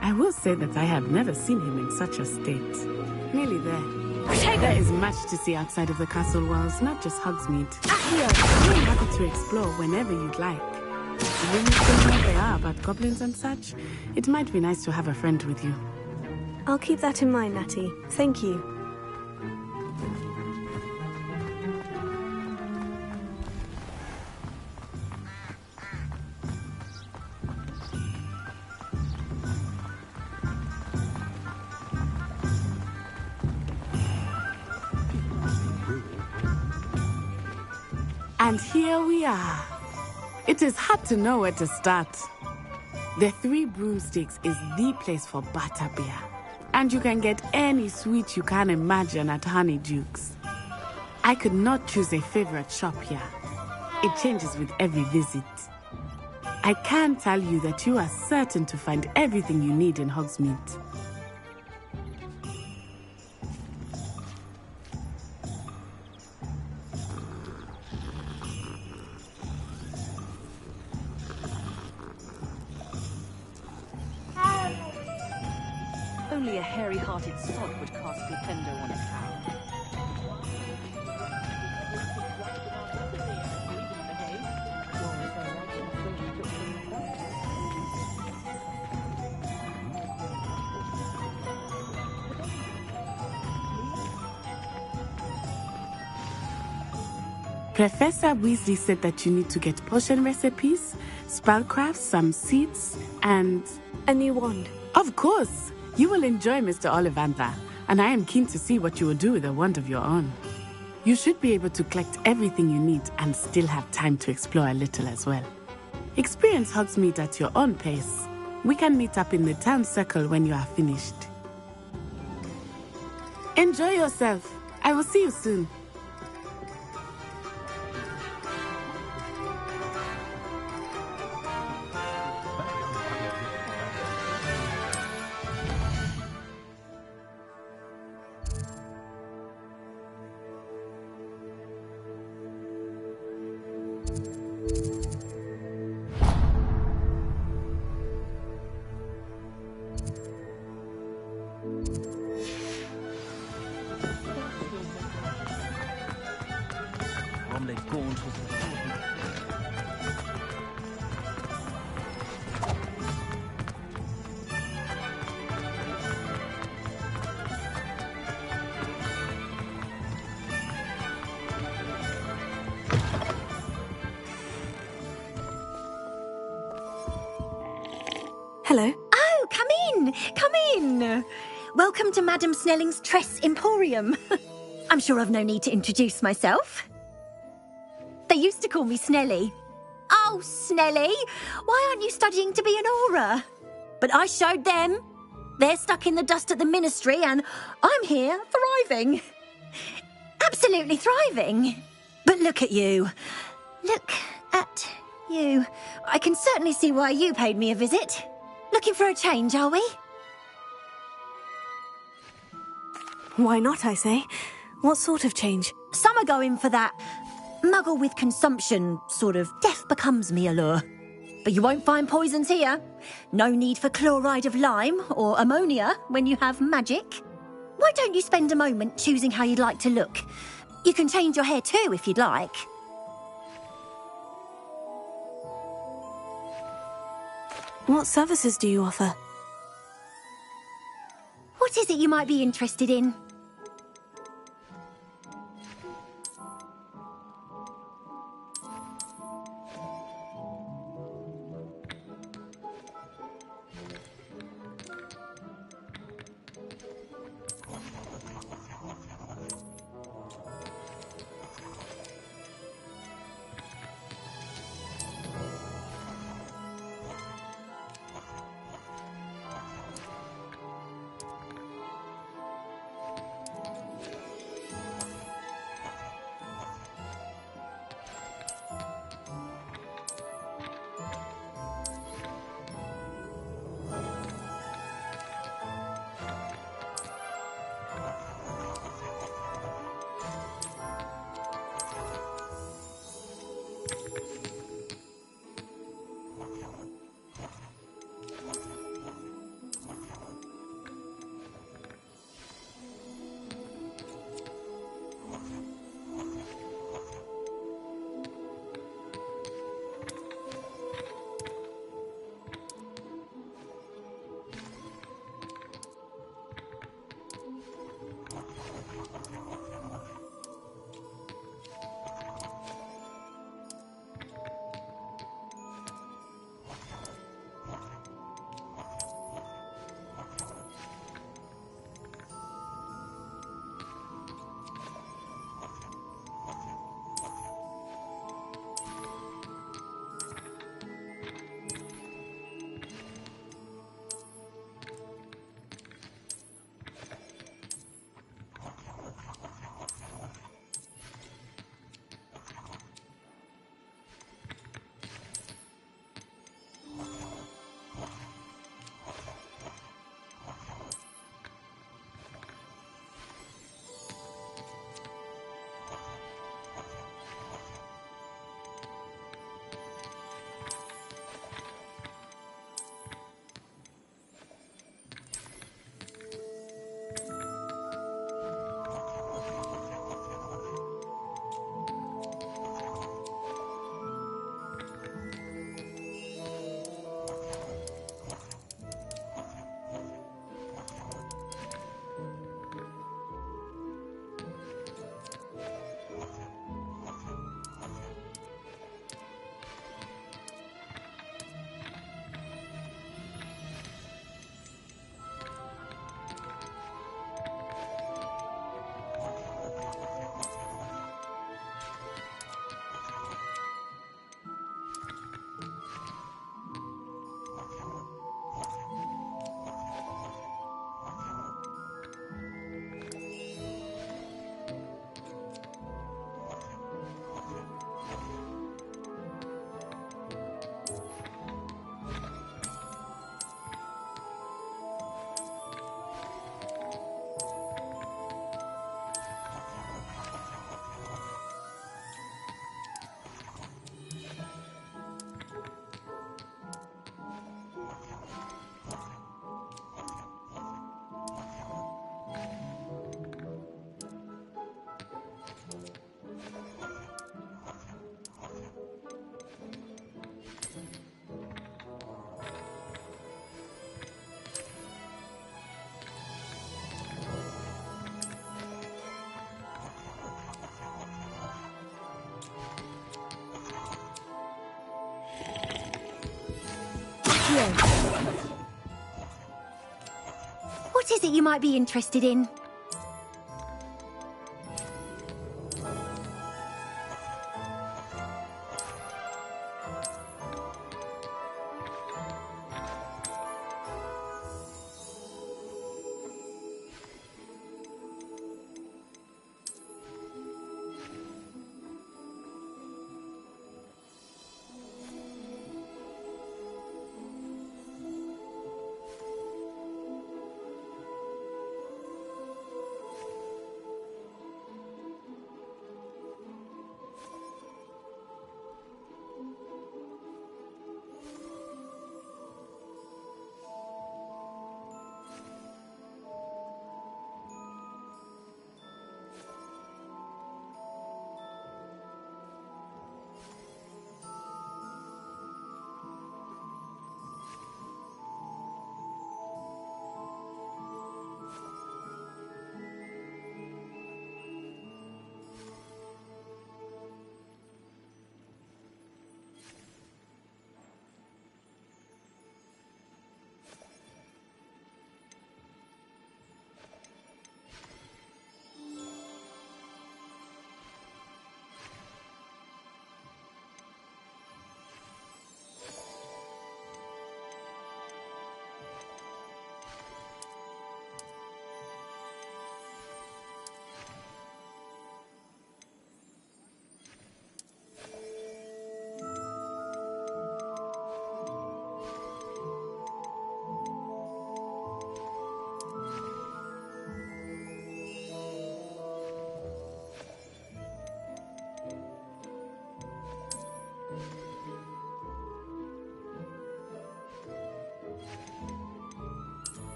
I will say that I have never seen him in such a state. Nearly there. There is much to see outside of the castle walls, not just Hogsmeade. I'm happy to explore whenever you'd like. When you think what they are about goblins and such, it might be nice to have a friend with you. I'll keep that in mind, Natty. Thank you. And here we are. It is hard to know where to start. The Three Broomsticks is the place for butterbeer. And you can get any sweet you can imagine at Honeydukes. I could not choose a favorite shop here. It changes with every visit. I can tell you that you are certain to find everything you need in Hogsmeade. Only a hairy-hearted sod would cast Flipendo on a cow. Professor Weasley said that you need to get potion recipes, spellcrafts, some seeds, and... a new wand. Of course! You will enjoy Mr. Ollivander, and I am keen to see what you will do with a wand of your own. You should be able to collect everything you need and still have time to explore a little as well. Experience Hogsmeade at your own pace. We can meet up in the town circle when you are finished. Enjoy yourself. I will see you soon. Hello. Oh, come in! Come in! Welcome to Madame Snelling's Tress Emporium. I'm sure I've no need to introduce myself. They used to call me Snelly. Oh, Snelly! Why aren't you studying to be an Auror? But I showed them. They're stuck in the dust at the Ministry, and I'm here, thriving. Absolutely thriving. But look at you. Look at you. I can certainly see why you paid me a visit. Looking for a change, are we? Why not, I say? What sort of change? Some are going for that muggle with consumption, sort of death becomes me allure. But you won't find poisons here. No need for chloride of lime or ammonia when you have magic. Why don't you spend a moment choosing how you'd like to look? You can change your hair too if you'd like. What services do you offer? What is it you might be interested in? Accio. What is it you might be interested in?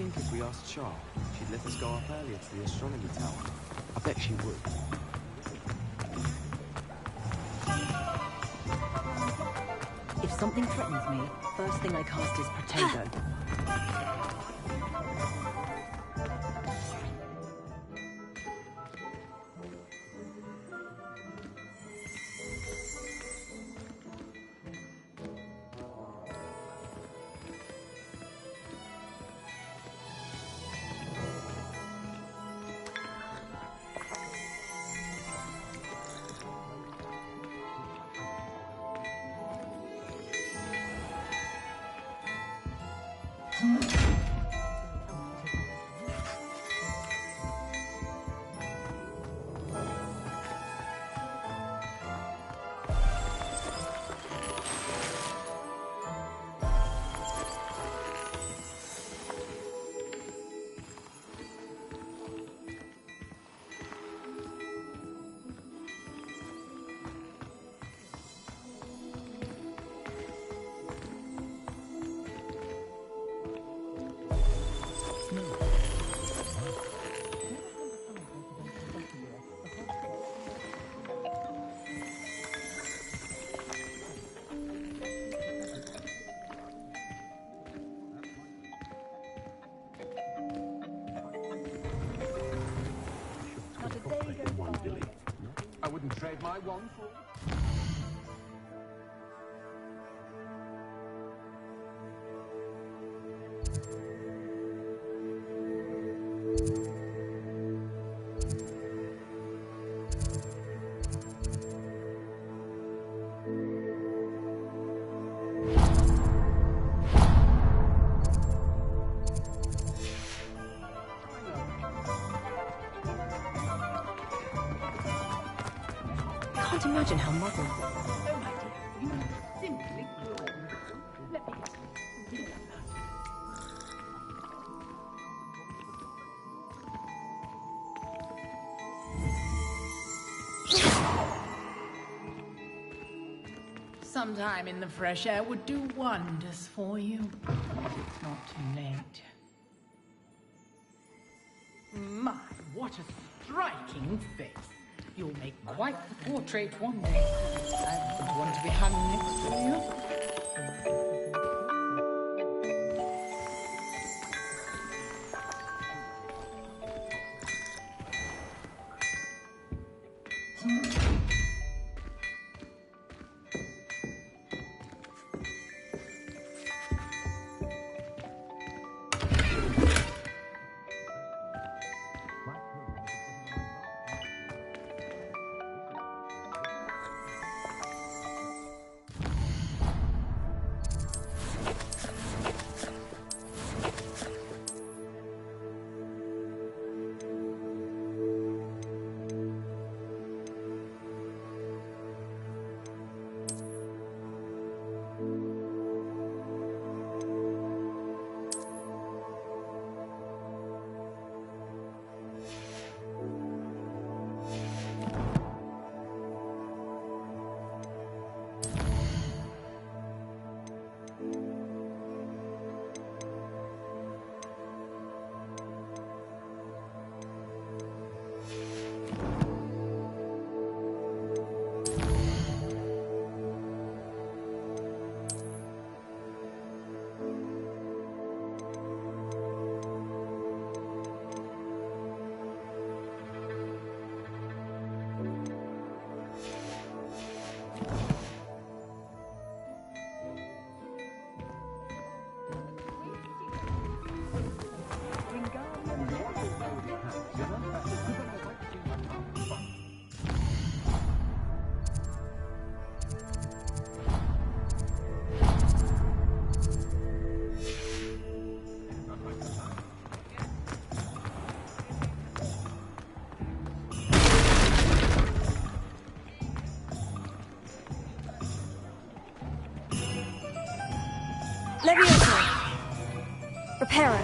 think if we asked Char, she'd let us go up earlier to the astronomy tower? I bet she would. If something threatens me, first thing I cast is Potato. I wouldn't trade my wand for it. Can't imagine how modern. Simply glorious. Let me... Some time in the fresh air would do wonders for you. If it's not too late. My, what a striking face. You'll make quite the portrait one day. I wouldn't want to be hung next to you. Leviosa! Reparo!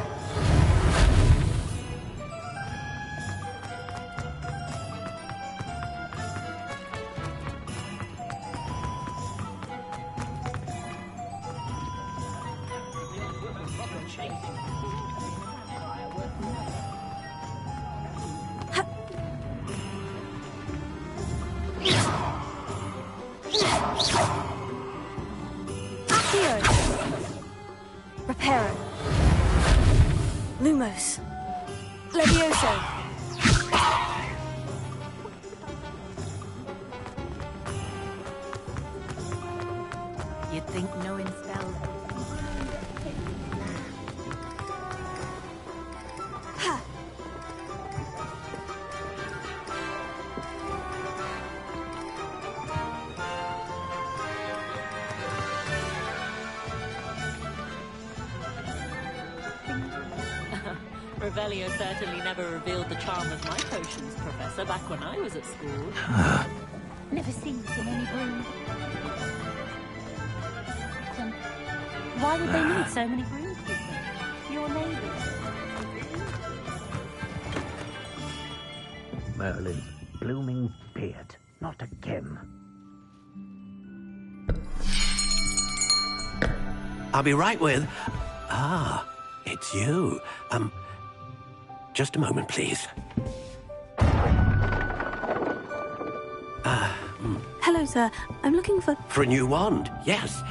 Reparo. Lumos. Levioso. You'd think knowing spells. Ha! Revelio certainly never revealed the charm of my potions, Professor, back when I was at school. Never seen so many brooms. Why would they need so many brooms? Your neighbours. Merlin's blooming beard. Not again. I'll be right with... Ah, it's you. Just a moment, please. Hello, sir. I'm looking for... For a new wand, yes.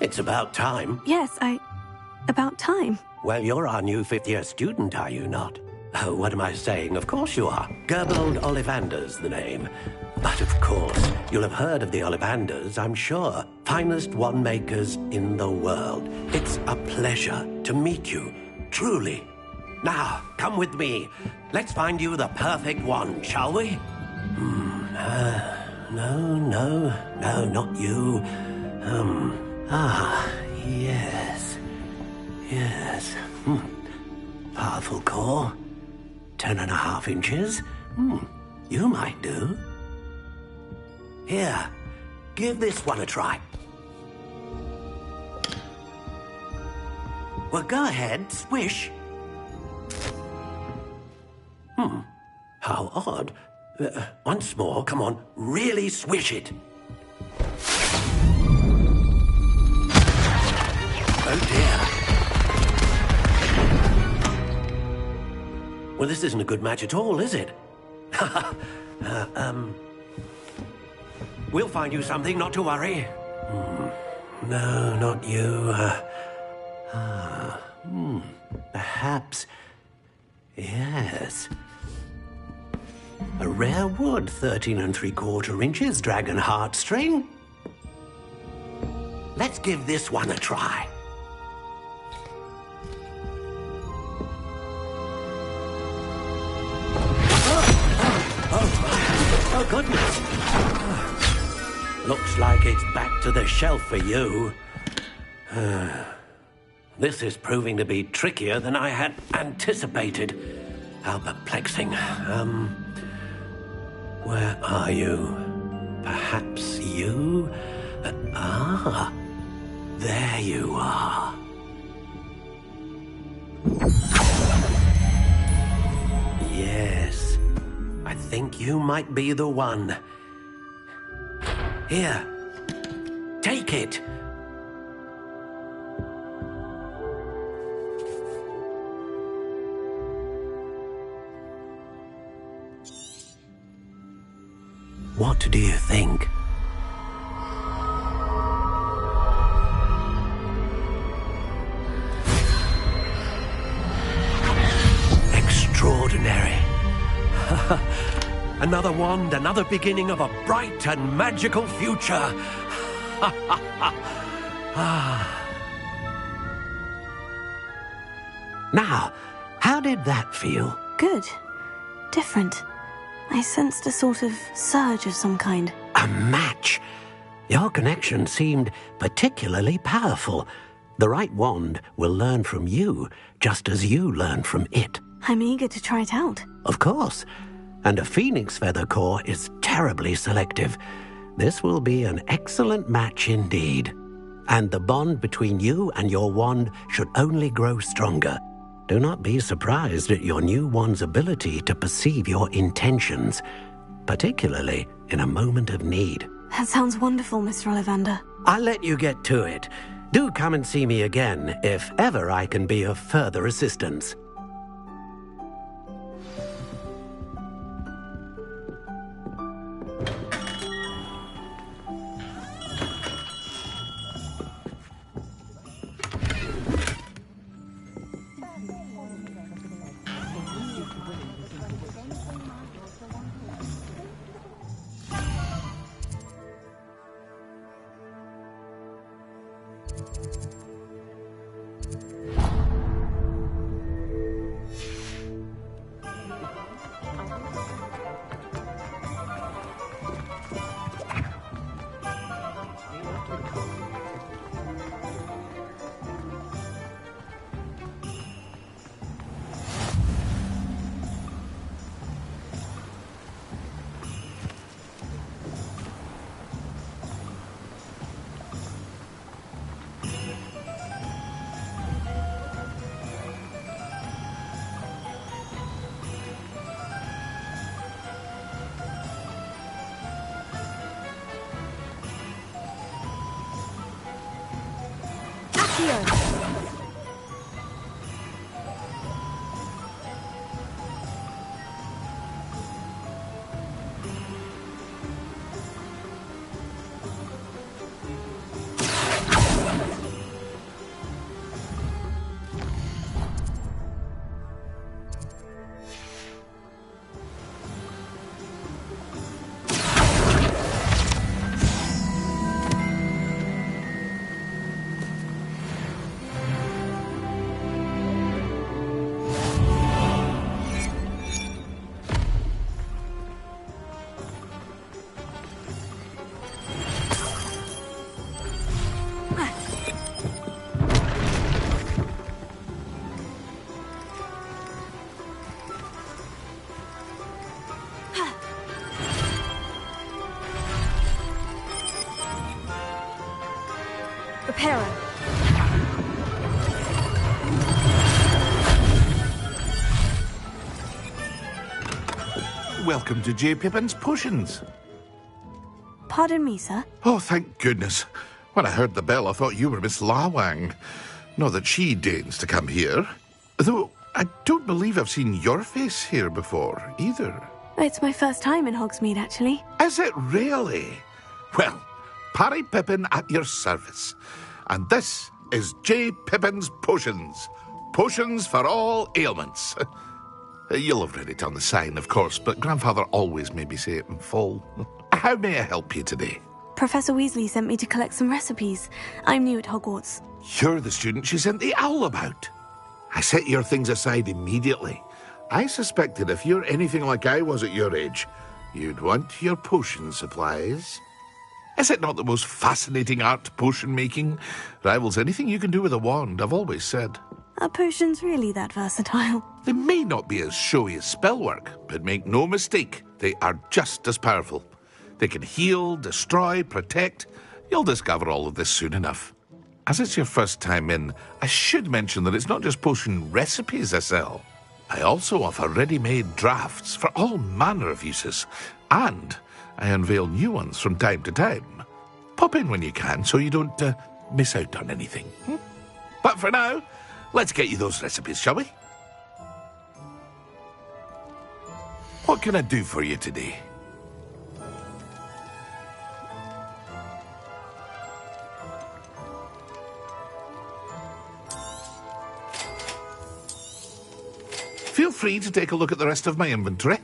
It's about time. Yes, about time. Well, you're our new fifth-year student, are you not? Oh, what am I saying? Of course you are. Gerbold Ollivander's the name. But of course, you'll have heard of the Ollivanders, I'm sure. Finest wand makers in the world. It's a pleasure to meet you, truly. Now, come with me. Let's find you the perfect wand, shall we? No, not you. Yes. Powerful core. 10.5 inches. You might do. Here, give this one a try. Well, go ahead, swish. How odd. Once more, come on, really swish it. Oh dear. Well, this isn't a good match at all, is it? We'll find you something, not to worry. No, not you. Perhaps. Yes. A rare wood, 13 3/4 inches, dragon heartstring. Let's give this one a try. Oh, goodness. Looks like it's back to the shelf for you. This is proving to be trickier than I had anticipated. How perplexing. Where are you? Perhaps you? There you are. Yes. I think you might be the one. Here. Take it. What do you think? Extraordinary. Another wand, another beginning of a bright and magical future. Now, how did that feel? Good. Different. I sensed a sort of surge of some kind. A match? Your connection seemed particularly powerful. The right wand will learn from you, just as you learn from it. I'm eager to try it out. Of course. And a phoenix feather core is terribly selective. This will be an excellent match indeed. And the bond between you and your wand should only grow stronger. Do not be surprised at your new wand's ability to perceive your intentions, particularly in a moment of need. That sounds wonderful, Mr. Ollivander. I'll let you get to it. Do come and see me again if ever I can be of further assistance. Reparo. Welcome to J. Pippin's Potions. Pardon me, sir. Oh, thank goodness. When I heard the bell, I thought you were Miss Lawang. Not that she deigns to come here. Though I don't believe I've seen your face here before, either. It's my first time in Hogsmeade, actually. Is it really? Well, Parry Pippin at your service. And this is J. Pippin's Potions. Potions for all ailments. You'll have read it on the sign, of course, but Grandfather always made me say it in full. How may I help you today? Professor Weasley sent me to collect some recipes. I'm new at Hogwarts. You're the student she sent the owl about. I set your things aside immediately. I suspected if you're anything like I was at your age, you'd want your potion supplies. Is it not the most fascinating art, potion making? Rivals anything you can do with a wand, I've always said. Are potions really that versatile? They may not be as showy as spellwork, but make no mistake, they are just as powerful. They can heal, destroy, protect. You'll discover all of this soon enough. As it's your first time in, I should mention that it's not just potion recipes I sell. I also offer ready-made drafts for all manner of uses, and I unveil new ones from time to time. Pop in when you can so you don't miss out on anything. But for now, let's get you those recipes, shall we? What can I do for you today? Feel free to take a look at the rest of my inventory,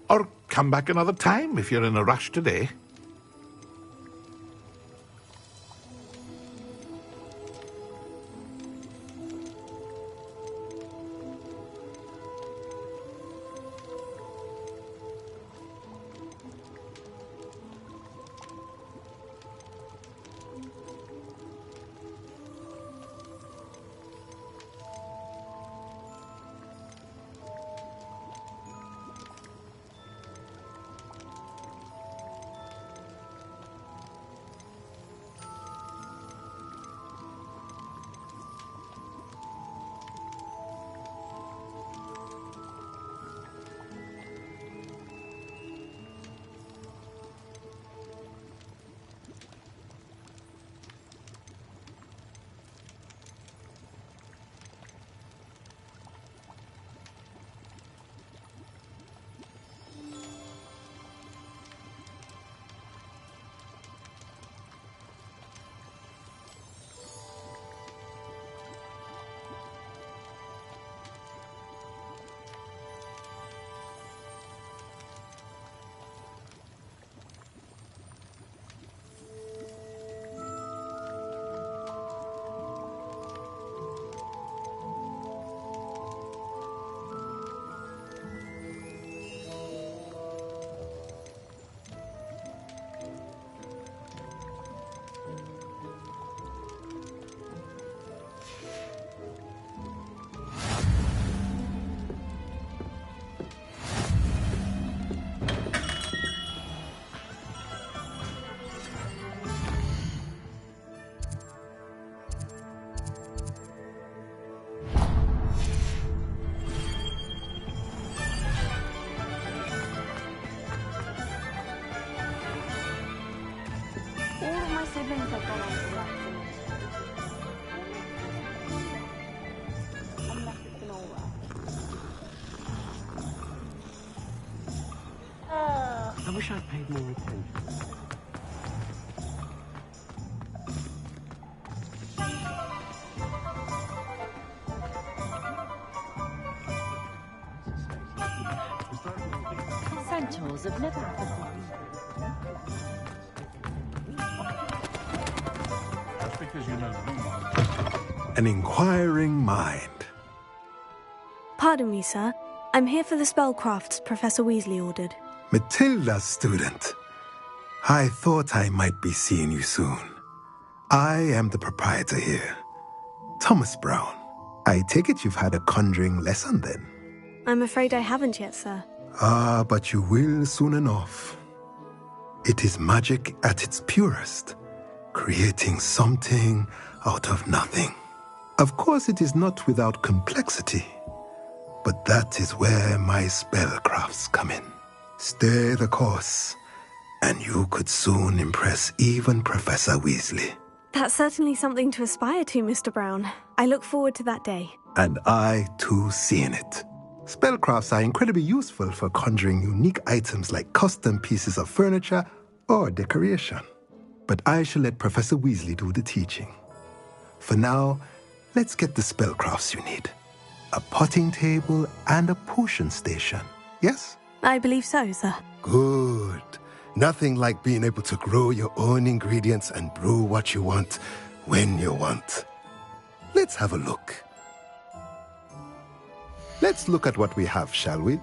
or come back another time if you're in a rush today. siblings have gone on to work unless it's an all I wish I'd paid more attention. Centaurs have never had That's because you know An inquiring mind. Pardon me, sir. I'm here for the spellcrafts Professor Weasley ordered. Matilda's student. I thought I might be seeing you soon. I am the proprietor here, Thomas Brown. I take it you've had a conjuring lesson then? I'm afraid I haven't yet, sir. Ah, but you will soon enough. It is magic at its purest, creating something out of nothing. Of course, it is not without complexity, but that is where my spellcrafts come in. Stay the course, and you could soon impress even Professor Weasley. That's certainly something to aspire to, Mr. Brown. I look forward to that day. And I, too, seeing it. Spellcrafts are incredibly useful for conjuring unique items like custom pieces of furniture or decoration. But I shall let Professor Weasley do the teaching. For now, let's get the spellcrafts you need. A potting table and a potion station, yes? I believe so, sir. Good. Nothing like being able to grow your own ingredients and brew what you want when you want. Let's have a look. Let's look at what we have, shall we?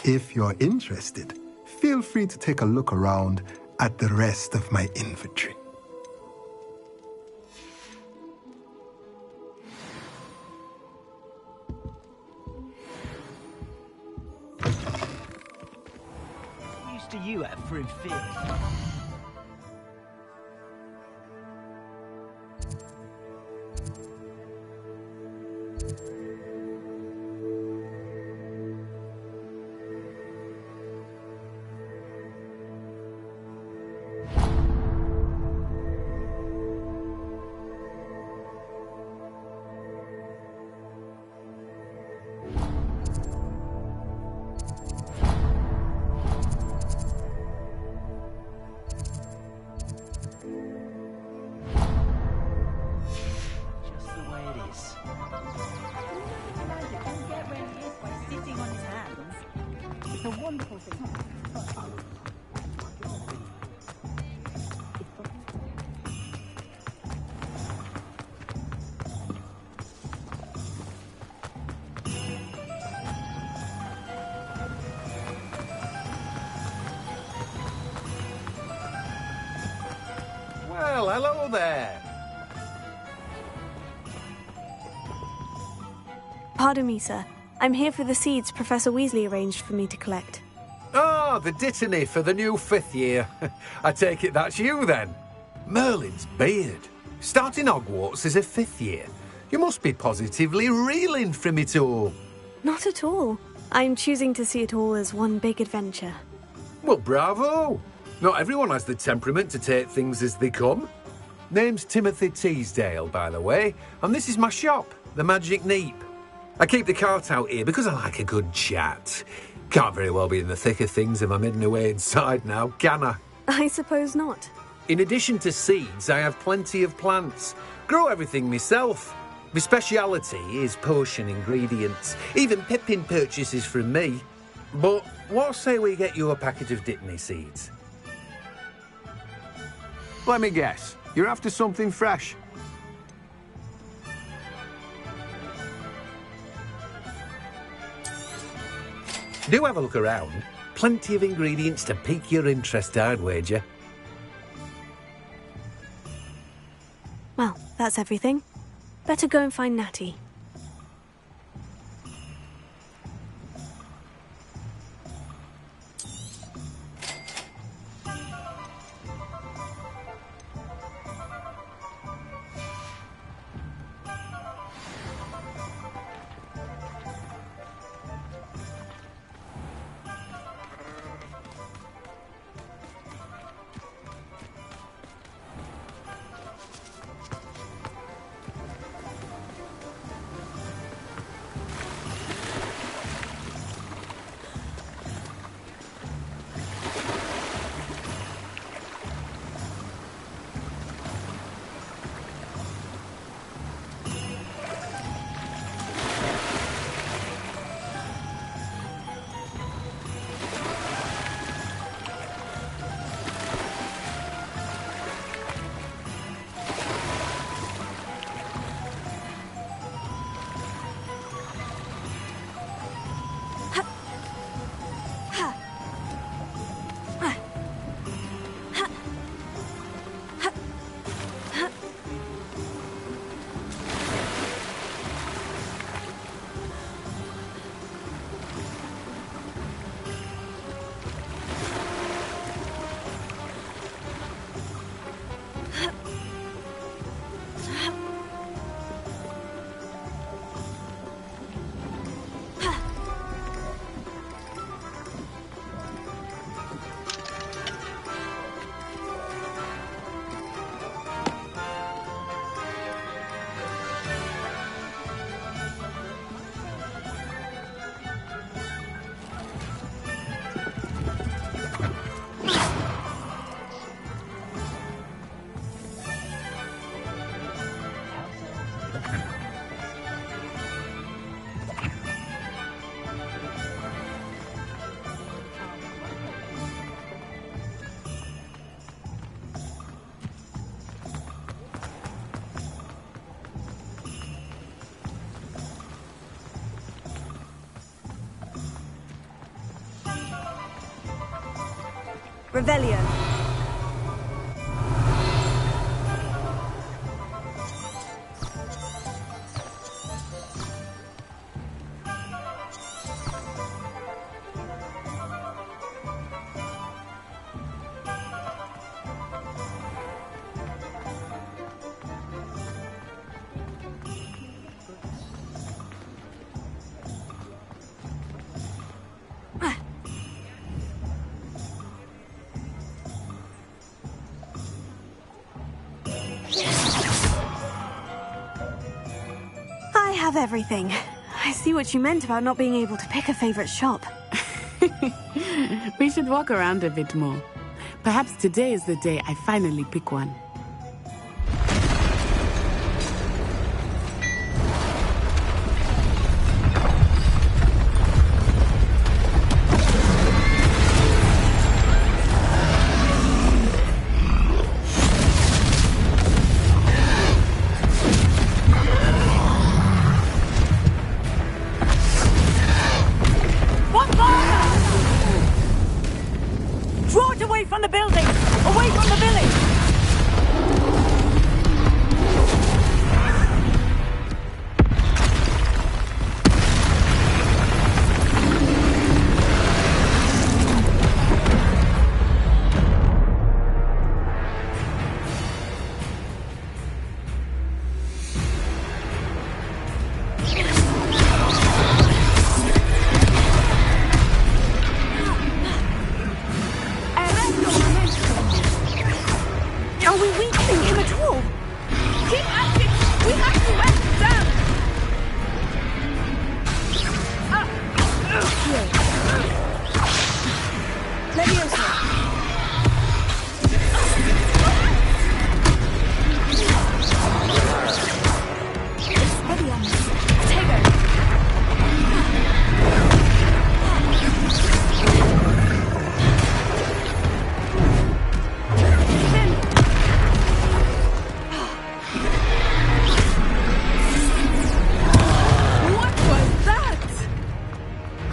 If you're interested, feel free to take a look around at the rest of my inventory. Used to you at through fear. Well, hello there. Pardon me, sir. I'm here for the seeds Professor Weasley arranged for me to collect. Oh, the dittany for the new 5th year. I take it that's you, then. Merlin's beard. Starting Hogwarts as a 5th year. You must be positively reeling from it all. Not at all. I'm choosing to see it all as one big adventure. Well, bravo. Not everyone has the temperament to take things as they come. Name's Timothy Teasdale, by the way, and this is my shop, the Magic Neep. I keep the cart out here because I like a good chat. Can't very well be in the thick of things if I'm hidden away inside now, can I? I suppose not. In addition to seeds, I have plenty of plants. Grow everything myself. My speciality is potion ingredients. Even Pippin purchases from me. But what say we get you a packet of Dittany seeds? Let me guess. You're after something fresh. Do have a look around. Plenty of ingredients to pique your interest, I'd wager. Well, that's everything. Better go and find Natty. Revelio. I have everything. I see what you meant about not being able to pick a favorite shop. We should walk around a bit more. Perhaps today is the day I finally pick one. Draw it away from the building! Away from the village! Are we weakening him at all? Keep at it! We have to let him down! Leviosa.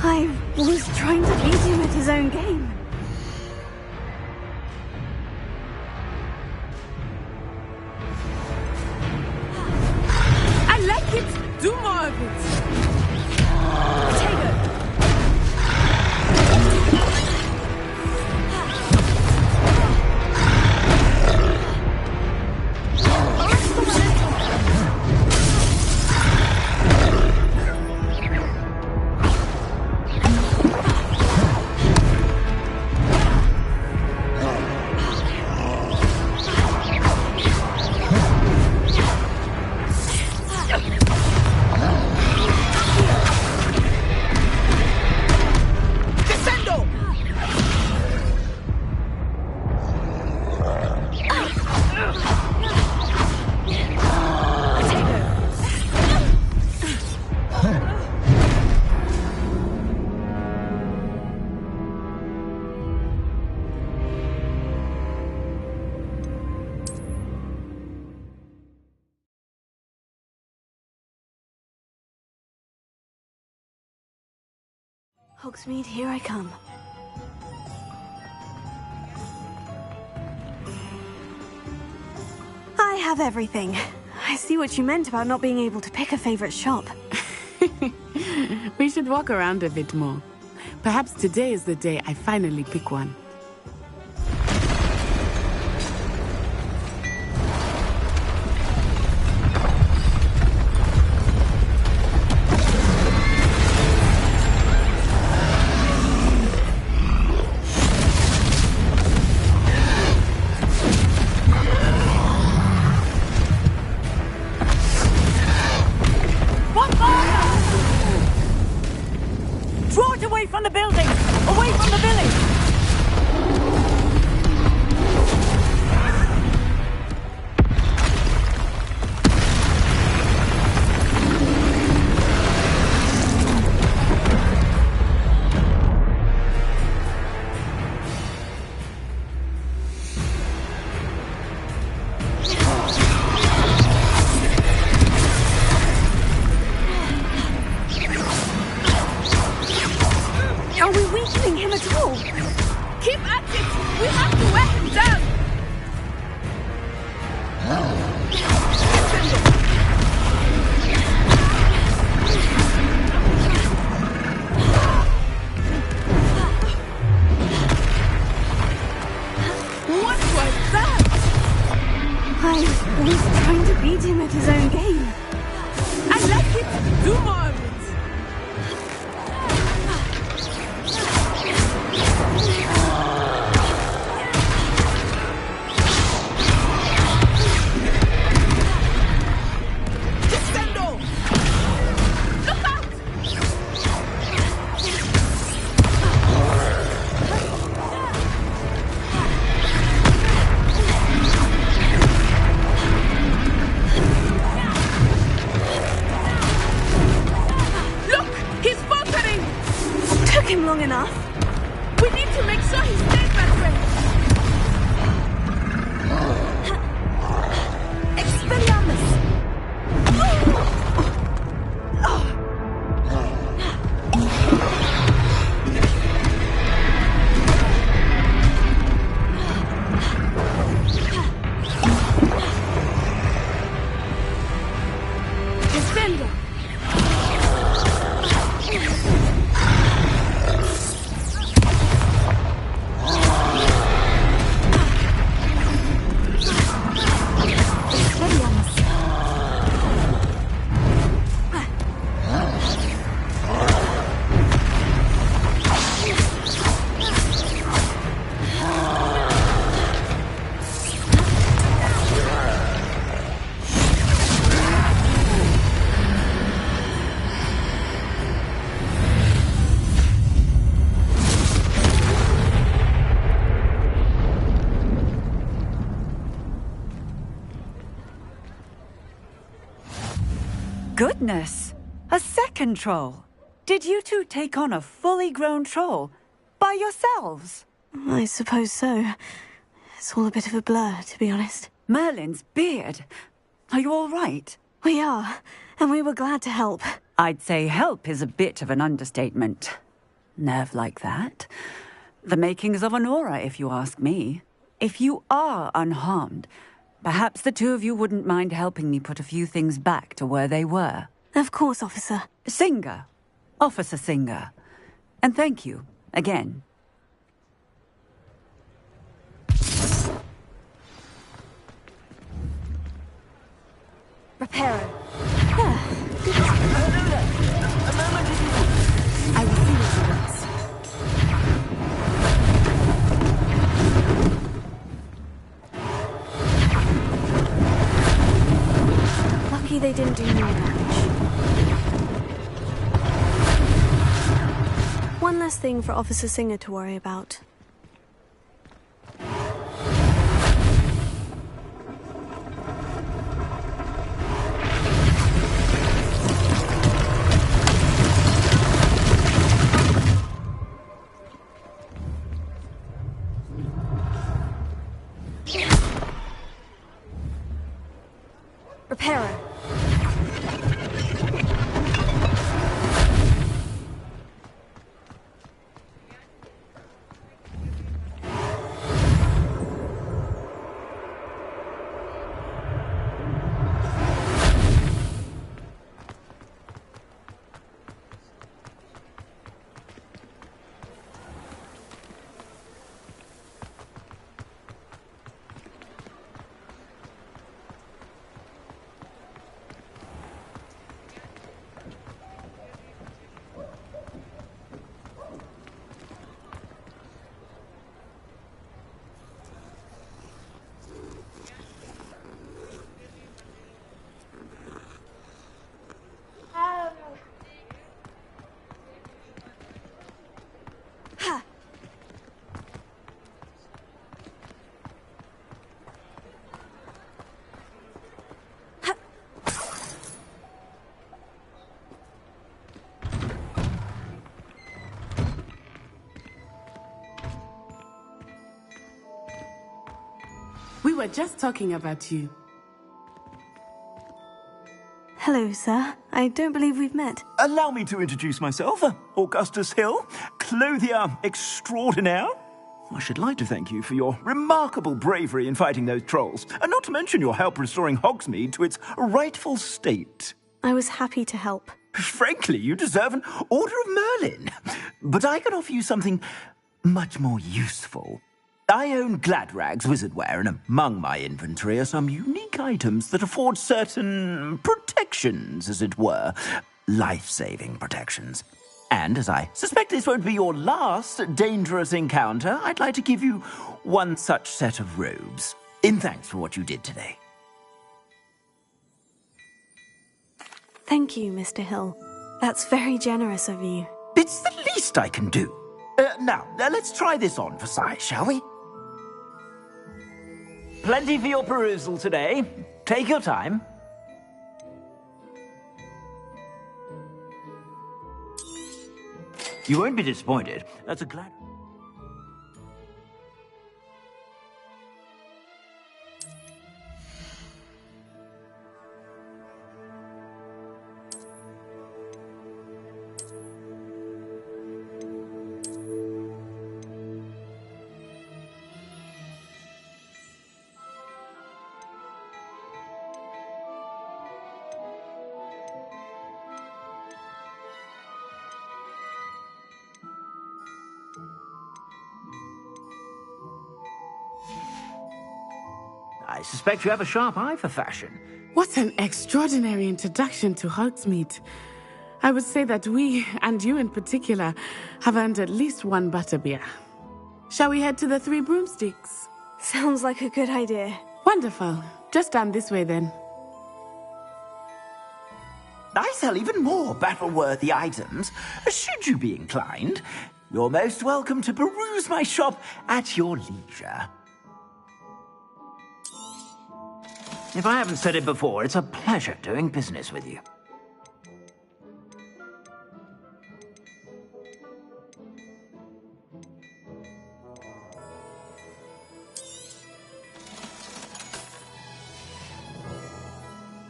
I was trying to beat him at his own game. I like it! Do more of it! Hogsmeade, here I come. I have everything. I see what you meant about not being able to pick a favorite shop. We should walk around a bit more. Perhaps today is the day I finally pick one. Draw it away from the building! Away from the village! Are we weakening him at all? him long enough. We need to make sure he stays that way. Expelliarmus! Defender! Goodness! A second troll! Did you two take on a fully grown troll? By yourselves? I suppose so. It's all a bit of a blur, to be honest. Merlin's beard. Are you all right? We are, and we were glad to help. I'd say help is a bit of an understatement. Nerve like that. The makings of an aura, if you ask me. If you are unharmed, perhaps the two of you wouldn't mind helping me put a few things back to where they were. Of course, officer. Singer. Officer Singer. And thank you, again. Reparo. I will see what he wants. Lucky they didn't do more damage. One less thing for Officer Singer to worry about. Reparo. We were just talking about you. Hello, sir. I don't believe we've met. Allow me to introduce myself, Augustus Hill, clothier extraordinaire. I should like to thank you for your remarkable bravery in fighting those trolls, and not to mention your help restoring Hogsmeade to its rightful state. I was happy to help. Frankly, you deserve an Order of Merlin. But I can offer you something much more useful. I own Gladrag's wizardware, and among my inventory are some unique items that afford certain protections, as it were. Life-saving protections. And as I suspect this won't be your last dangerous encounter, I'd like to give you one such set of robes, in thanks for what you did today. Thank you, Mr. Hill. That's very generous of you. It's the least I can do. Now, let's try this on for size, shall we? Plenty for your perusal today. Take your time. You won't be disappointed. That's a glad... I suspect you have a sharp eye for fashion. What an extraordinary introduction to Hogsmeade. I would say that we, and you in particular, have earned at least one butterbeer. Shall we head to the Three Broomsticks? Sounds like a good idea. Wonderful. Just down this way then. I sell even more battle-worthy items, should you be inclined. You're most welcome to peruse my shop at your leisure. If I haven't said it before, it's a pleasure doing business with you.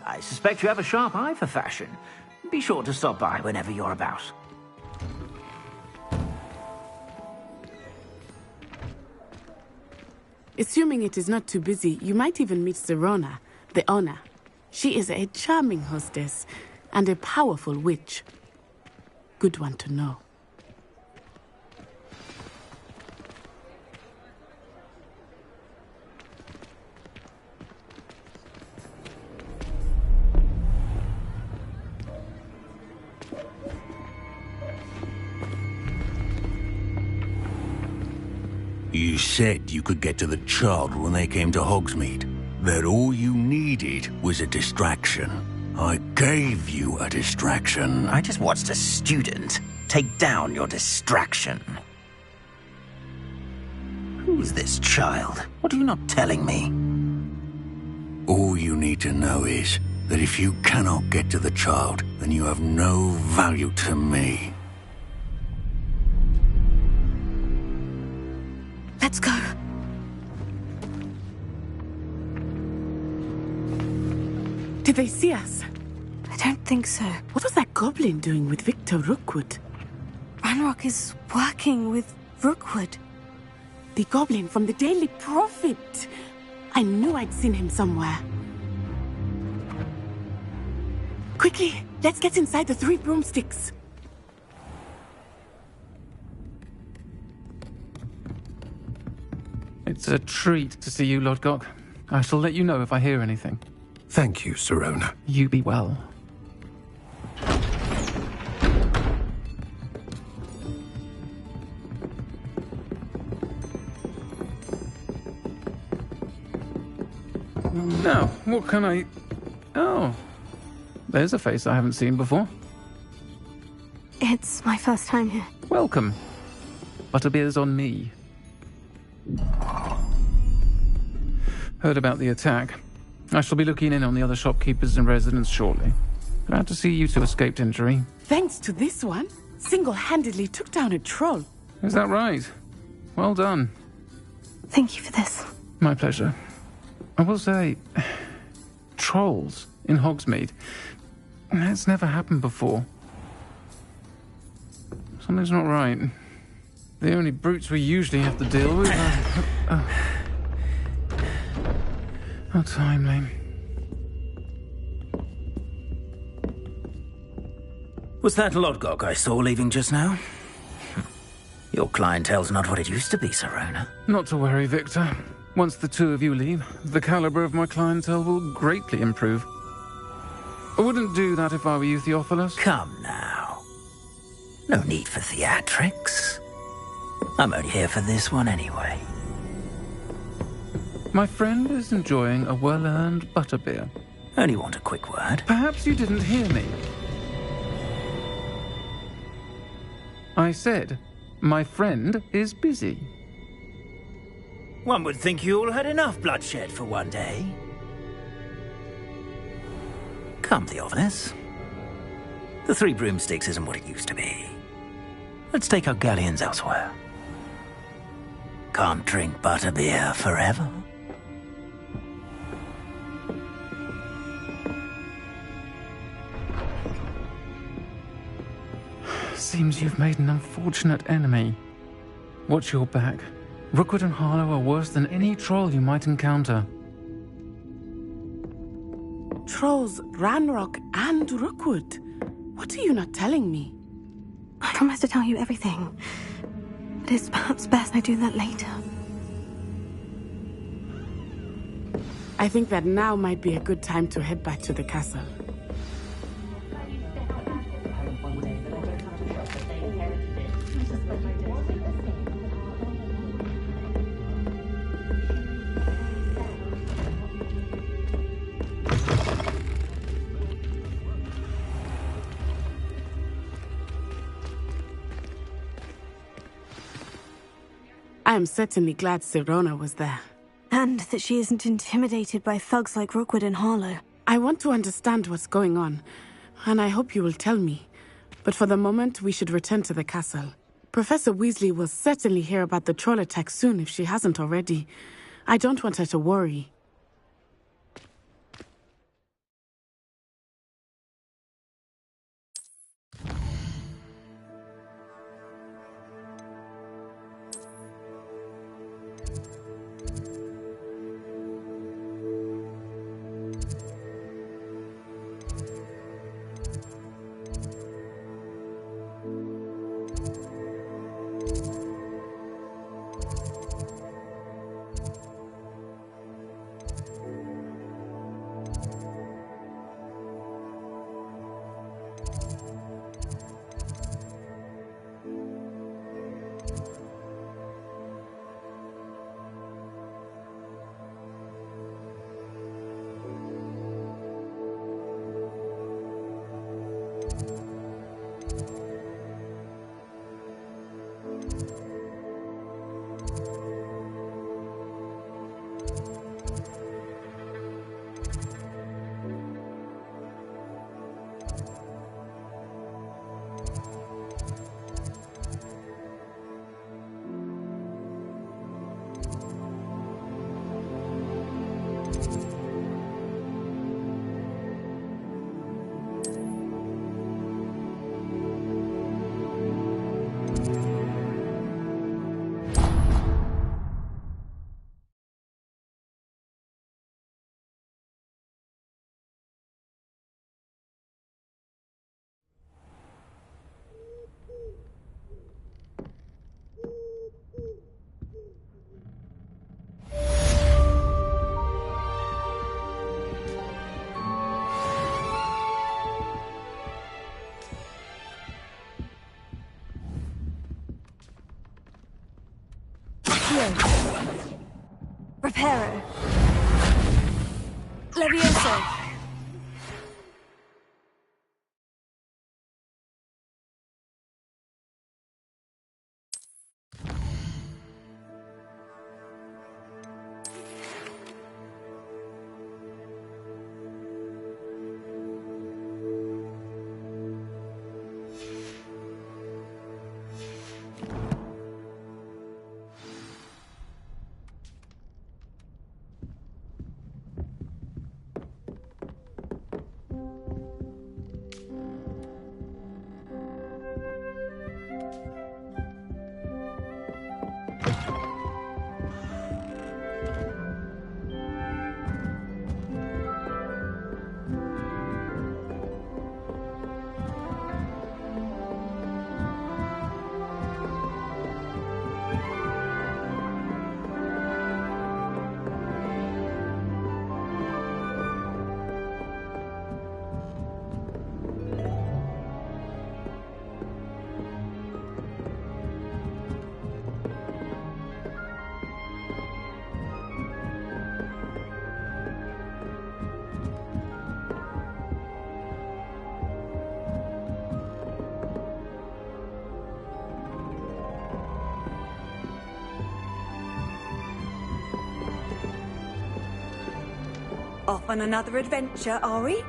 I suspect you have a sharp eye for fashion. Be sure to stop by whenever you're about. Assuming it is not too busy, you might even meet Serona, the owner. She is a charming hostess and a powerful witch. Good one to know. You said you could get to the child when they came to Hogsmeade. That all you needed was a distraction. I gave you a distraction. I just watched a student take down your distraction. Who's this child? What are you not telling me? All you need to know is that if you cannot get to the child, then you have no value to me. Let's go. Did they see us? I don't think so. What was that goblin doing with Victor Rookwood? Ranrock is working with Rookwood. The goblin from the Daily Prophet. I knew I'd seen him somewhere. Quickly, let's get inside the Three Broomsticks. It's a treat to see you, Lodgok. I shall let you know if I hear anything. Thank you, Serona. You be well. Now, what can I... Oh, there's a face I haven't seen before. It's my first time here. Welcome. Butterbeer's on me. Heard about the attack. I shall be looking in on the other shopkeepers and residents shortly. Glad to see you two escaped injury. Thanks to this one, single-handedly took down a troll. Is that right? Well done. Thank you for this. My pleasure. I will say, trolls in Hogsmeade. That's never happened before. Something's not right. The only brutes we usually have to deal with are... How timely. Was that Lodgok I saw leaving just now? Your clientele's not what it used to be, Serona. Not to worry, Victor. Once the two of you leave, the caliber of my clientele will greatly improve. I wouldn't do that if I were you, Theophilus. Come now. No need for theatrics. I'm only here for this one anyway. My friend is enjoying a well-earned butterbeer. Only want a quick word. Perhaps you didn't hear me. I said, my friend is busy. One would think you all had enough bloodshed for one day. Come, Theophilus. The Three Broomsticks isn't what it used to be. Let's take our galleons elsewhere. Can't drink butterbeer forever. Seems you've made an unfortunate enemy. Watch your back. Rookwood and Harlow are worse than any troll you might encounter. Trolls, Ranrock, and Rookwood. What are you not telling me? I promised to tell you everything. But it's perhaps best I do that later. I think that now might be a good time to head back to the castle. I am certainly glad Sirona was there. And that she isn't intimidated by thugs like Rookwood and Harlow. I want to understand what's going on, and I hope you will tell me. But for the moment, we should return to the castle. Professor Weasley will certainly hear about the troll attack soon if she hasn't already. I don't want her to worry. Reparo. Levioso. Off on another adventure, are we?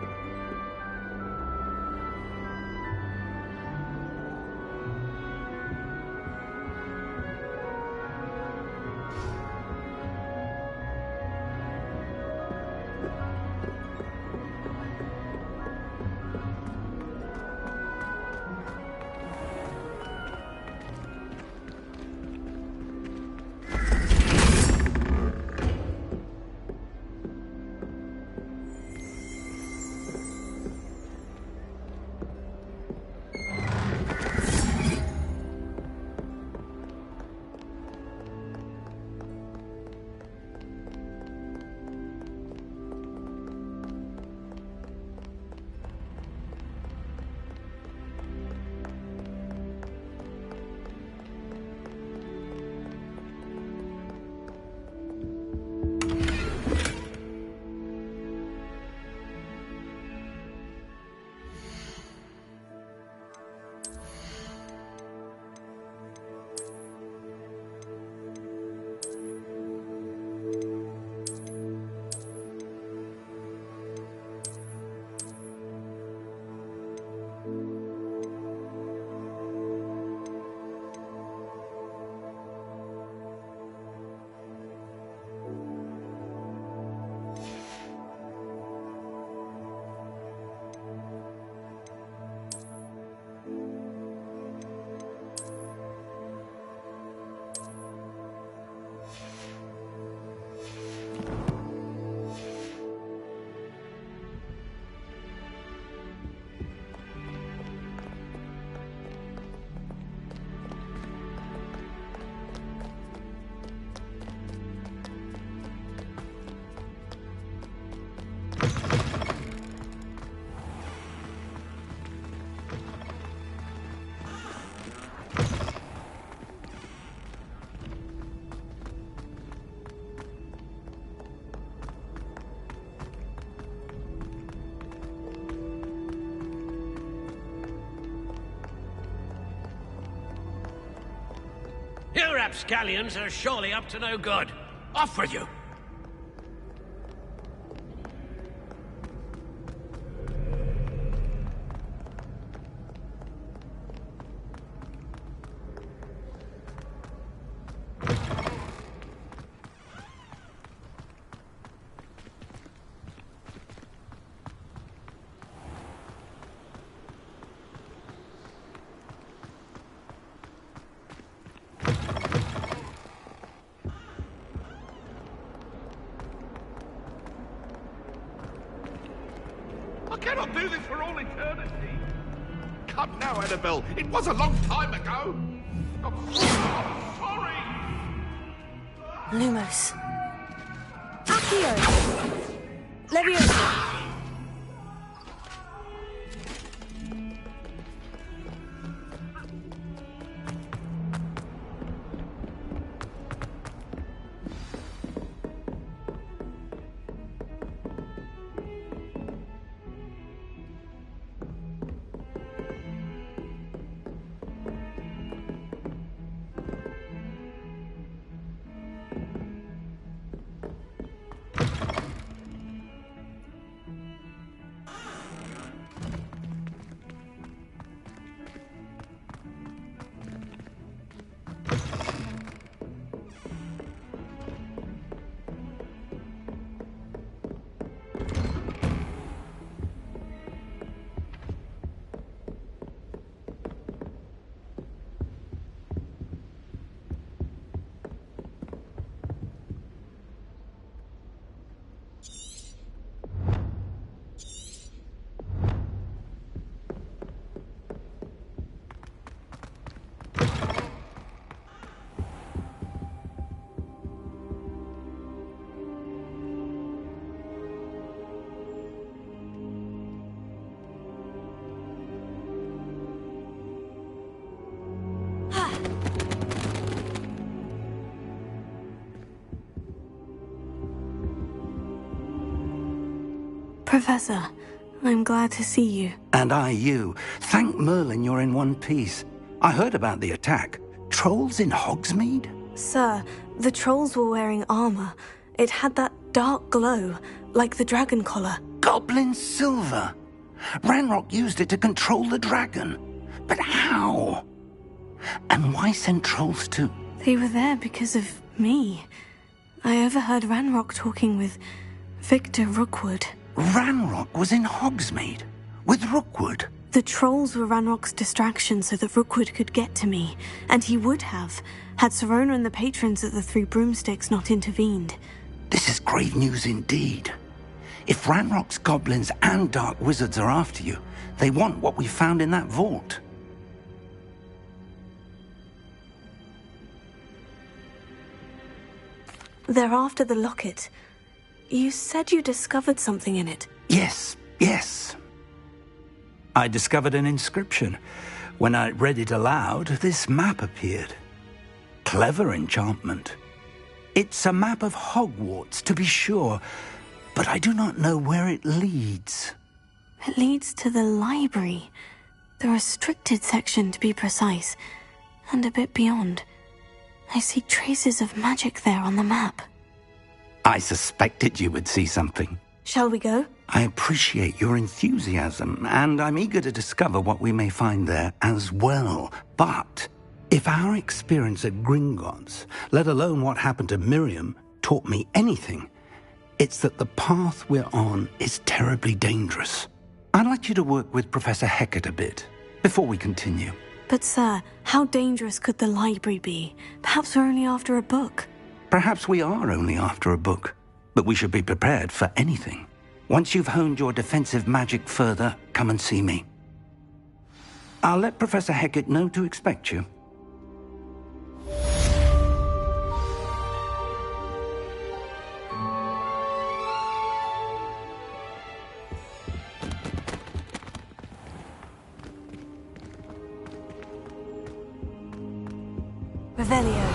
You rapscallions are surely up to no good. Off with you! I cannot do this for all eternity. Come now, Annabelle. It was a long time ago. I'm sorry. Lumos. Accio! Leviosa! Professor, I'm glad to see you. And I you. Thank Merlin you're in one piece. I heard about the attack. Trolls in Hogsmeade? Sir, the trolls were wearing armor. It had that dark glow, like the dragon collar. Goblin silver. Ranrock used it to control the dragon. But how? And why send trolls too? They were there because of me. I overheard Ranrock talking with Victor Rookwood. Ranrock was in Hogsmeade? With Rookwood? The trolls were Ranrock's distraction so that Rookwood could get to me. And he would have, had Sirona and the patrons at the Three Broomsticks not intervened. This is grave news indeed. If Ranrock's goblins and dark wizards are after you, they want what we found in that vault. They're after the locket. You said you discovered something in it. Yes. I discovered an inscription. When I read it aloud, this map appeared. Clever enchantment. It's a map of Hogwarts, to be sure, but I do not know where it leads. It leads to the library. The restricted section, to be precise, and a bit beyond. I see traces of magic there on the map. I suspected you would see something. Shall we go? I appreciate your enthusiasm, and I'm eager to discover what we may find there as well. But if our experience at Gringotts, let alone what happened to Miriam, taught me anything, it's that the path we're on is terribly dangerous. I'd like you to work with Professor Hecat a bit before we continue. But sir, how dangerous could the library be? Perhaps we're only after a book. Perhaps we are only after a book, but we should be prepared for anything. Once you've honed your defensive magic further, come and see me. I'll let Professor Hecat know to expect you. Revelio.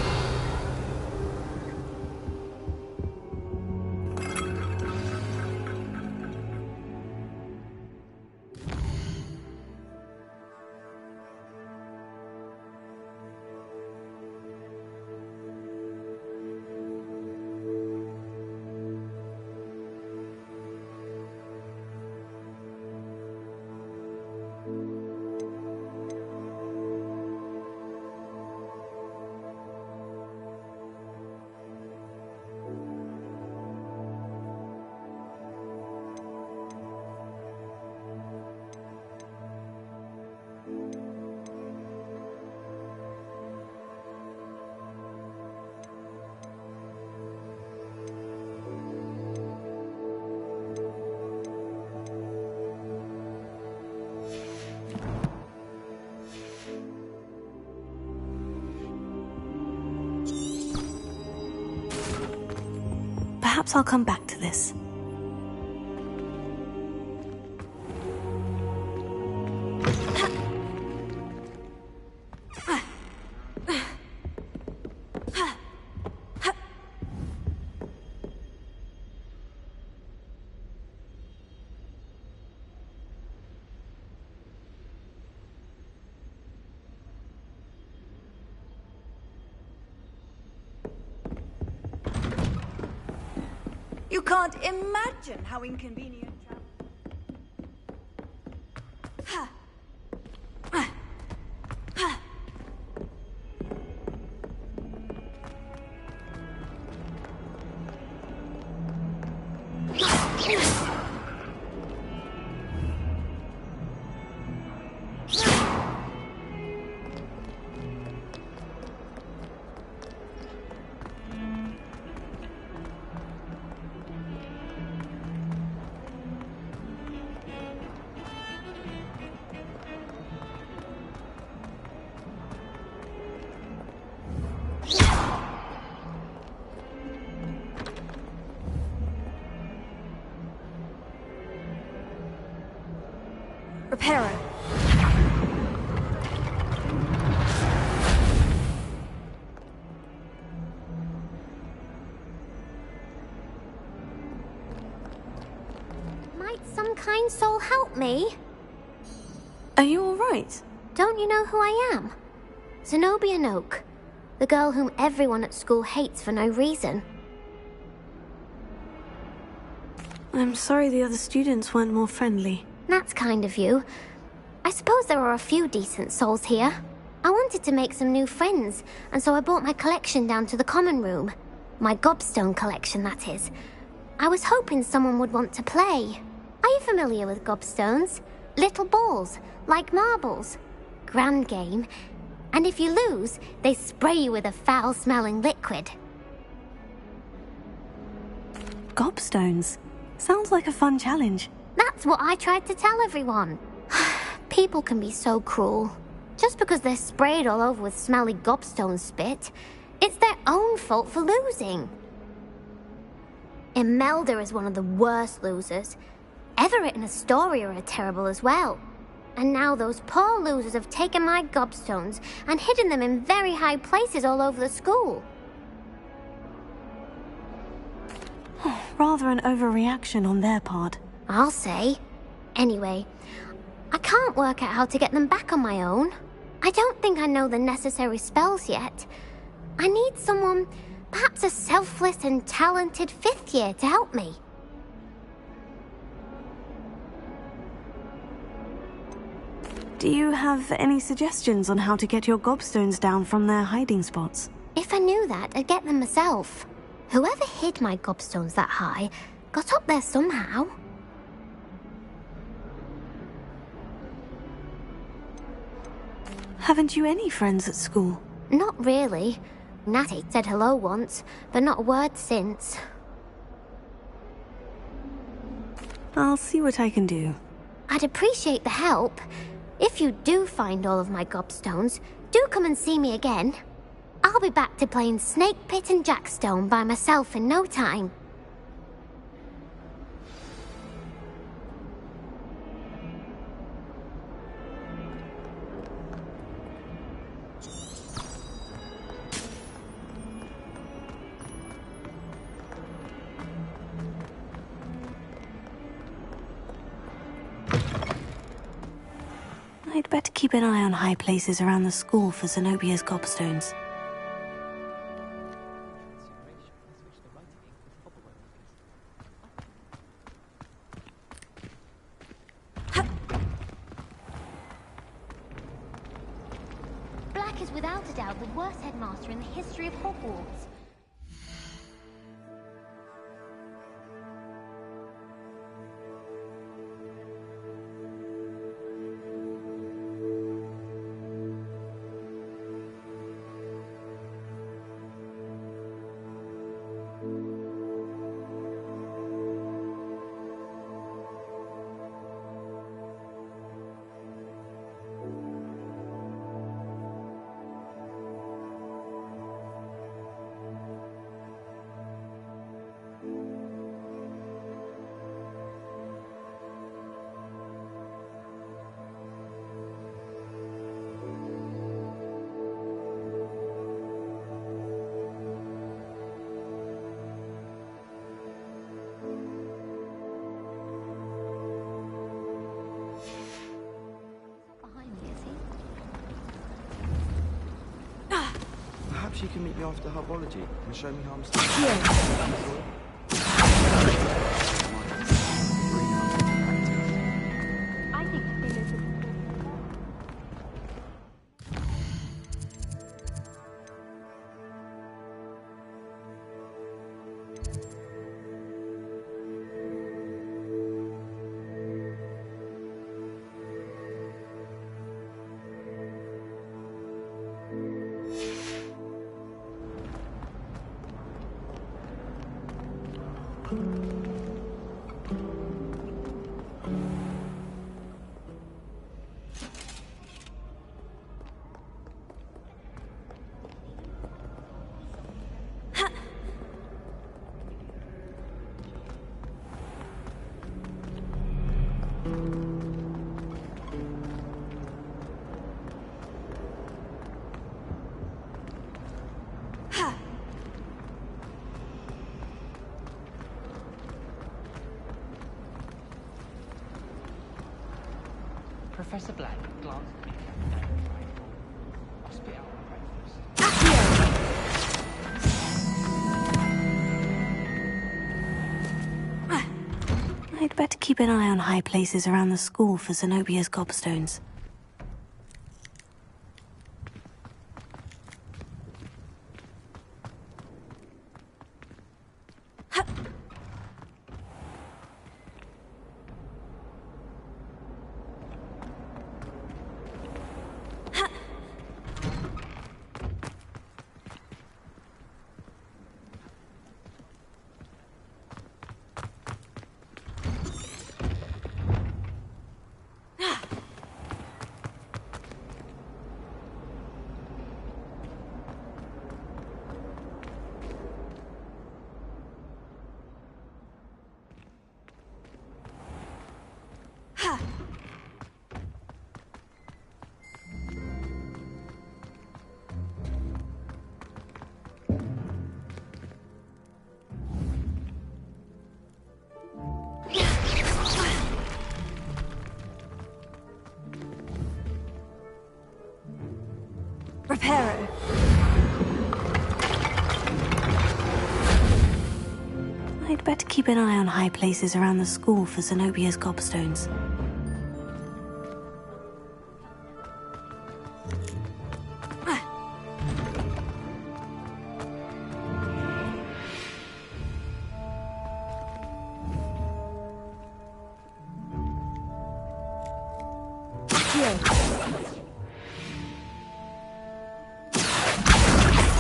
Perhaps I'll come back to this. You can't imagine how inconvenient. Reparo. Might some kind soul help me? Are you alright? Don't you know who I am? Zenobia Noak, the girl whom everyone at school hates for no reason. I'm sorry the other students weren't more friendly. That's kind of you. I suppose there are a few decent souls here. I wanted to make some new friends, and so I brought my collection down to the common room. My gobstone collection, that is. I was hoping someone would want to play. Are you familiar with gobstones? Little balls, like marbles. Grand game. And if you lose, they spray you with a foul-smelling liquid. Gobstones? Sounds like a fun challenge. That's what I tried to tell everyone. People can be so cruel. Just because they're sprayed all over with smelly gobstone spit, it's their own fault for losing. Imelda is one of the worst losers. Everett and Astoria are terrible as well. And now those poor losers have taken my gobstones and hidden them in very high places all over the school. Rather an overreaction on their part. I'll say. Anyway, I can't work out how to get them back on my own. I don't think I know the necessary spells yet. I need someone, perhaps a selfless and talented fifth year to help me. Do you have any suggestions on how to get your gobstones down from their hiding spots? If I knew that, I'd get them myself. Whoever hid my gobstones that high got up there somehow. Haven't you any friends at school? Not really. Natty said hello once, but not a word since. I'll see what I can do. I'd appreciate the help. If you do find all of my gobstones, do come and see me again. I'll be back to playing Snake Pit and Jackstone by myself in no time. I'd better keep an eye on high places around the school for Zenobia's gobstones. Black is without a doubt the worst headmaster in the history of Hogwarts. Perhaps you can meet me after herbology and show me how I'm I think the thing is... Professor Black glanced at me. I'll spit out my breakfast. I'd better keep an eye on high places around the school for Zenobia's gobstones. Reparo. I'd better keep an eye on high places around the school for Zenobia's gobstones.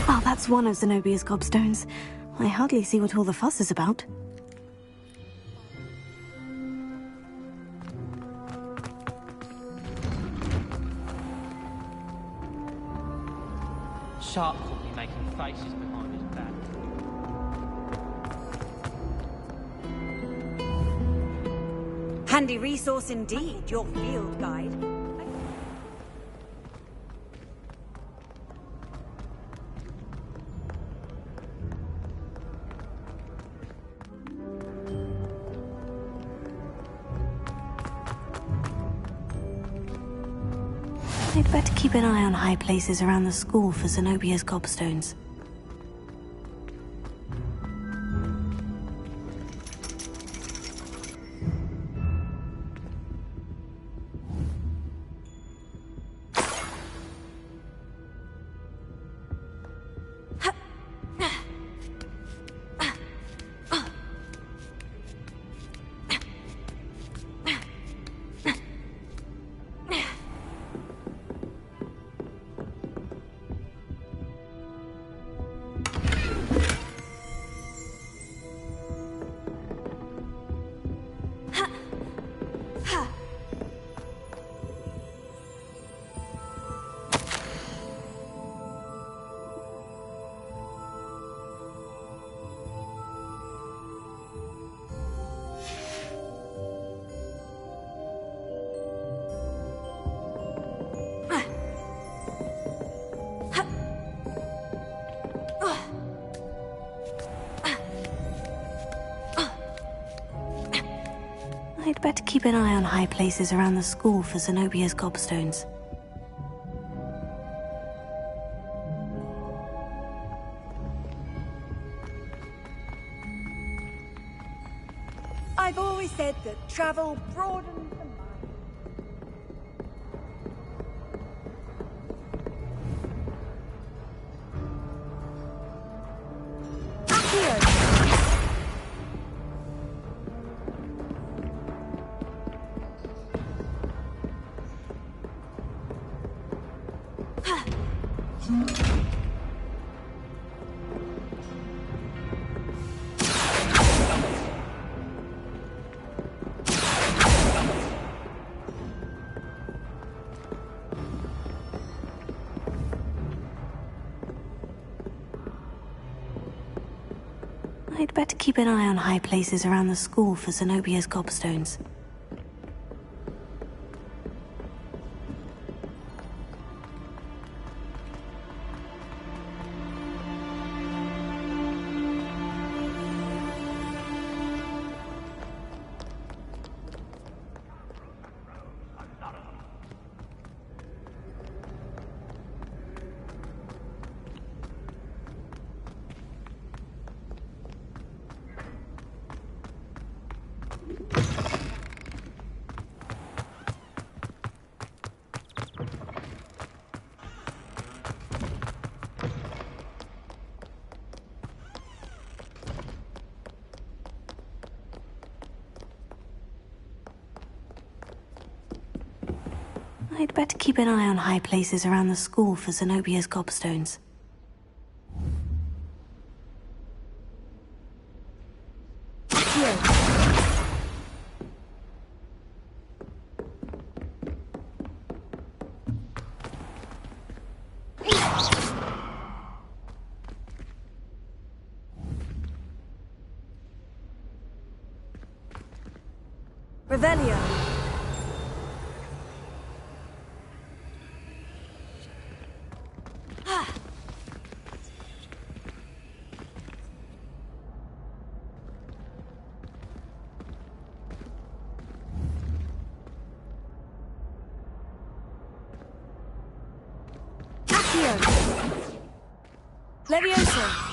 Oh, that's one of Zenobia's gobstones. I hardly see what all the fuss is about. Sharp caught me making faces behind his back. Handy resource indeed, your field guide. I'd better keep an eye on high places around the school for Zenobia's gobstones. I'd better keep an eye on high places around the school for Zenobia's gobstones. I've always said that travel broadens the mind. I'd better keep an eye on high places around the school for Zenobia's gobstones. I'd better keep an eye on high places around the school for Zenobia's gobstones. Revelio. Levioso.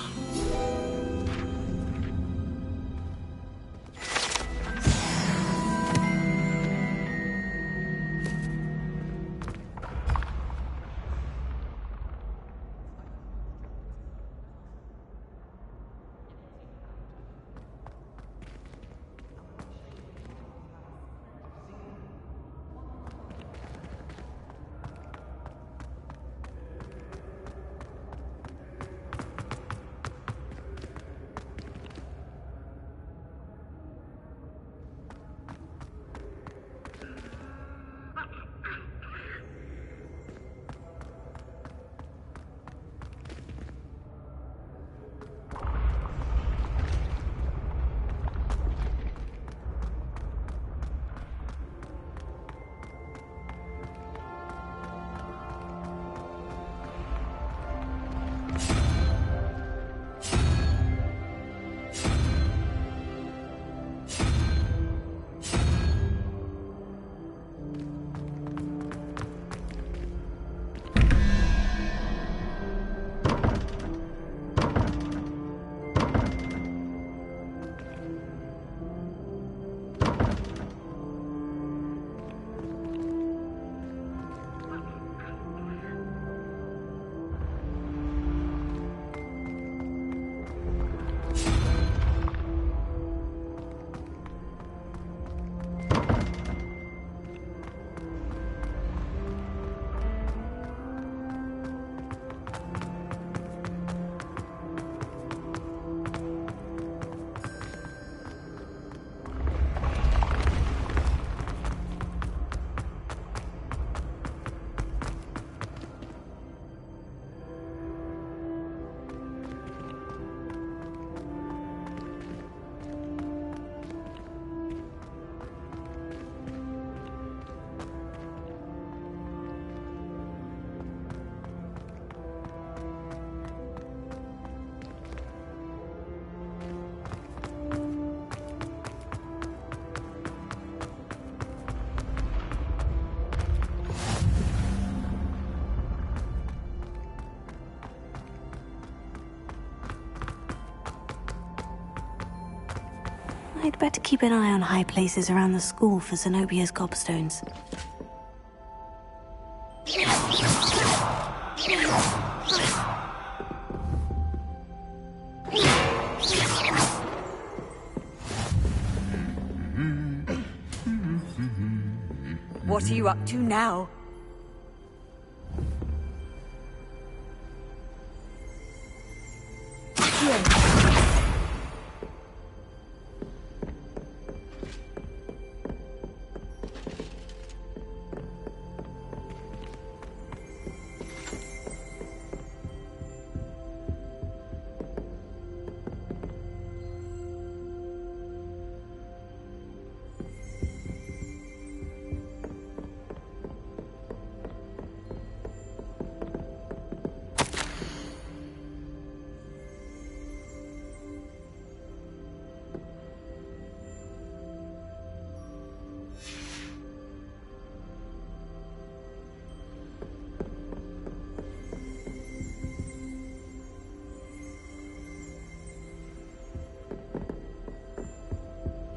I'd better keep an eye on high places around the school for Zenobia's gobstones. What are you up to now?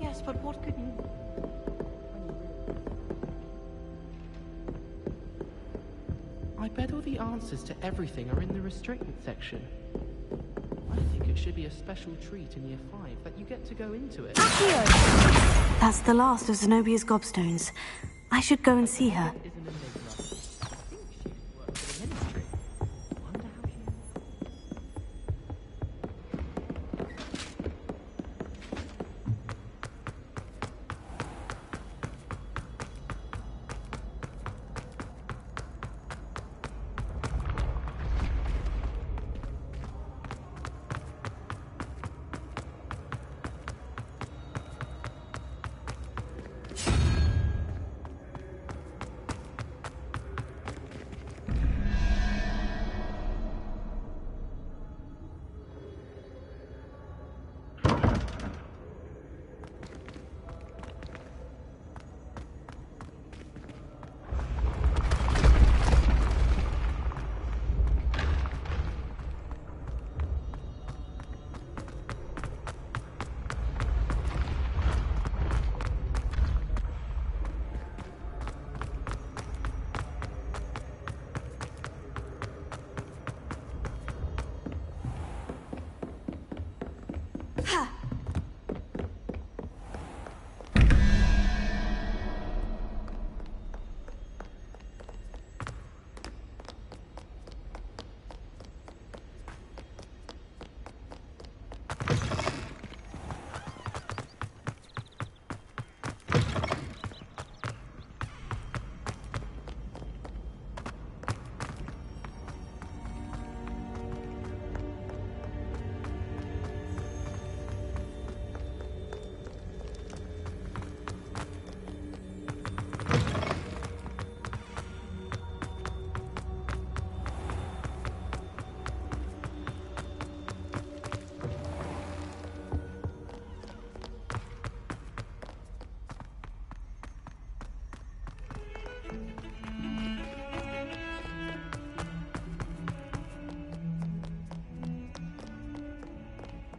Yes, but what could you... I bet all the answers to everything are in the restricted section. I think it should be a special treat in Year 5 that you get to go into it. That's the last of Zenobia's gobstones. I should go and see her.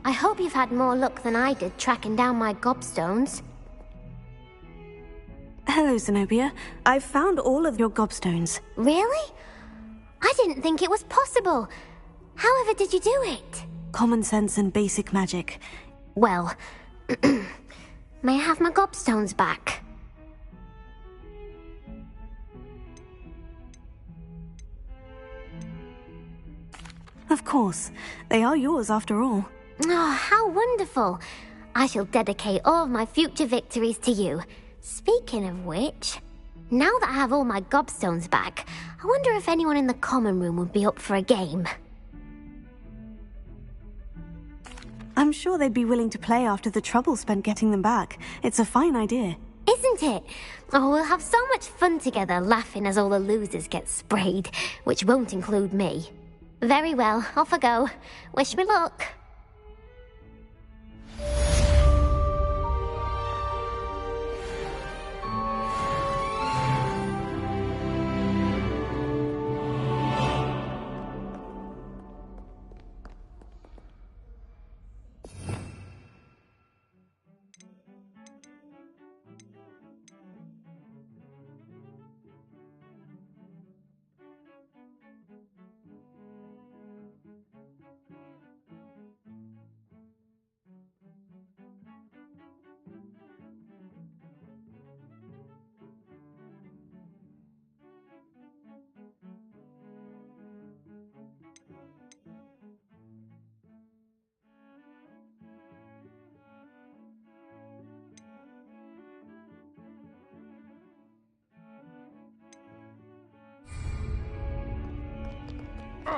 I hope you've had more luck than I did tracking down my gobstones. Hello, Zenobia. I've found all of your gobstones. Really? I didn't think it was possible. However did you do it? Common sense and basic magic. Well, may I have my gobstones back? Of course. They are yours after all. Oh, how wonderful. I shall dedicate all of my future victories to you. Speaking of which, now that I have all my gobstones back, I wonder if anyone in the common room would be up for a game. I'm sure they'd be willing to play after the trouble spent getting them back. It's a fine idea. Isn't it? Oh, we'll have so much fun together, laughing as all the losers get sprayed, which won't include me. Very well, off I go. Wish me luck.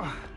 Oh.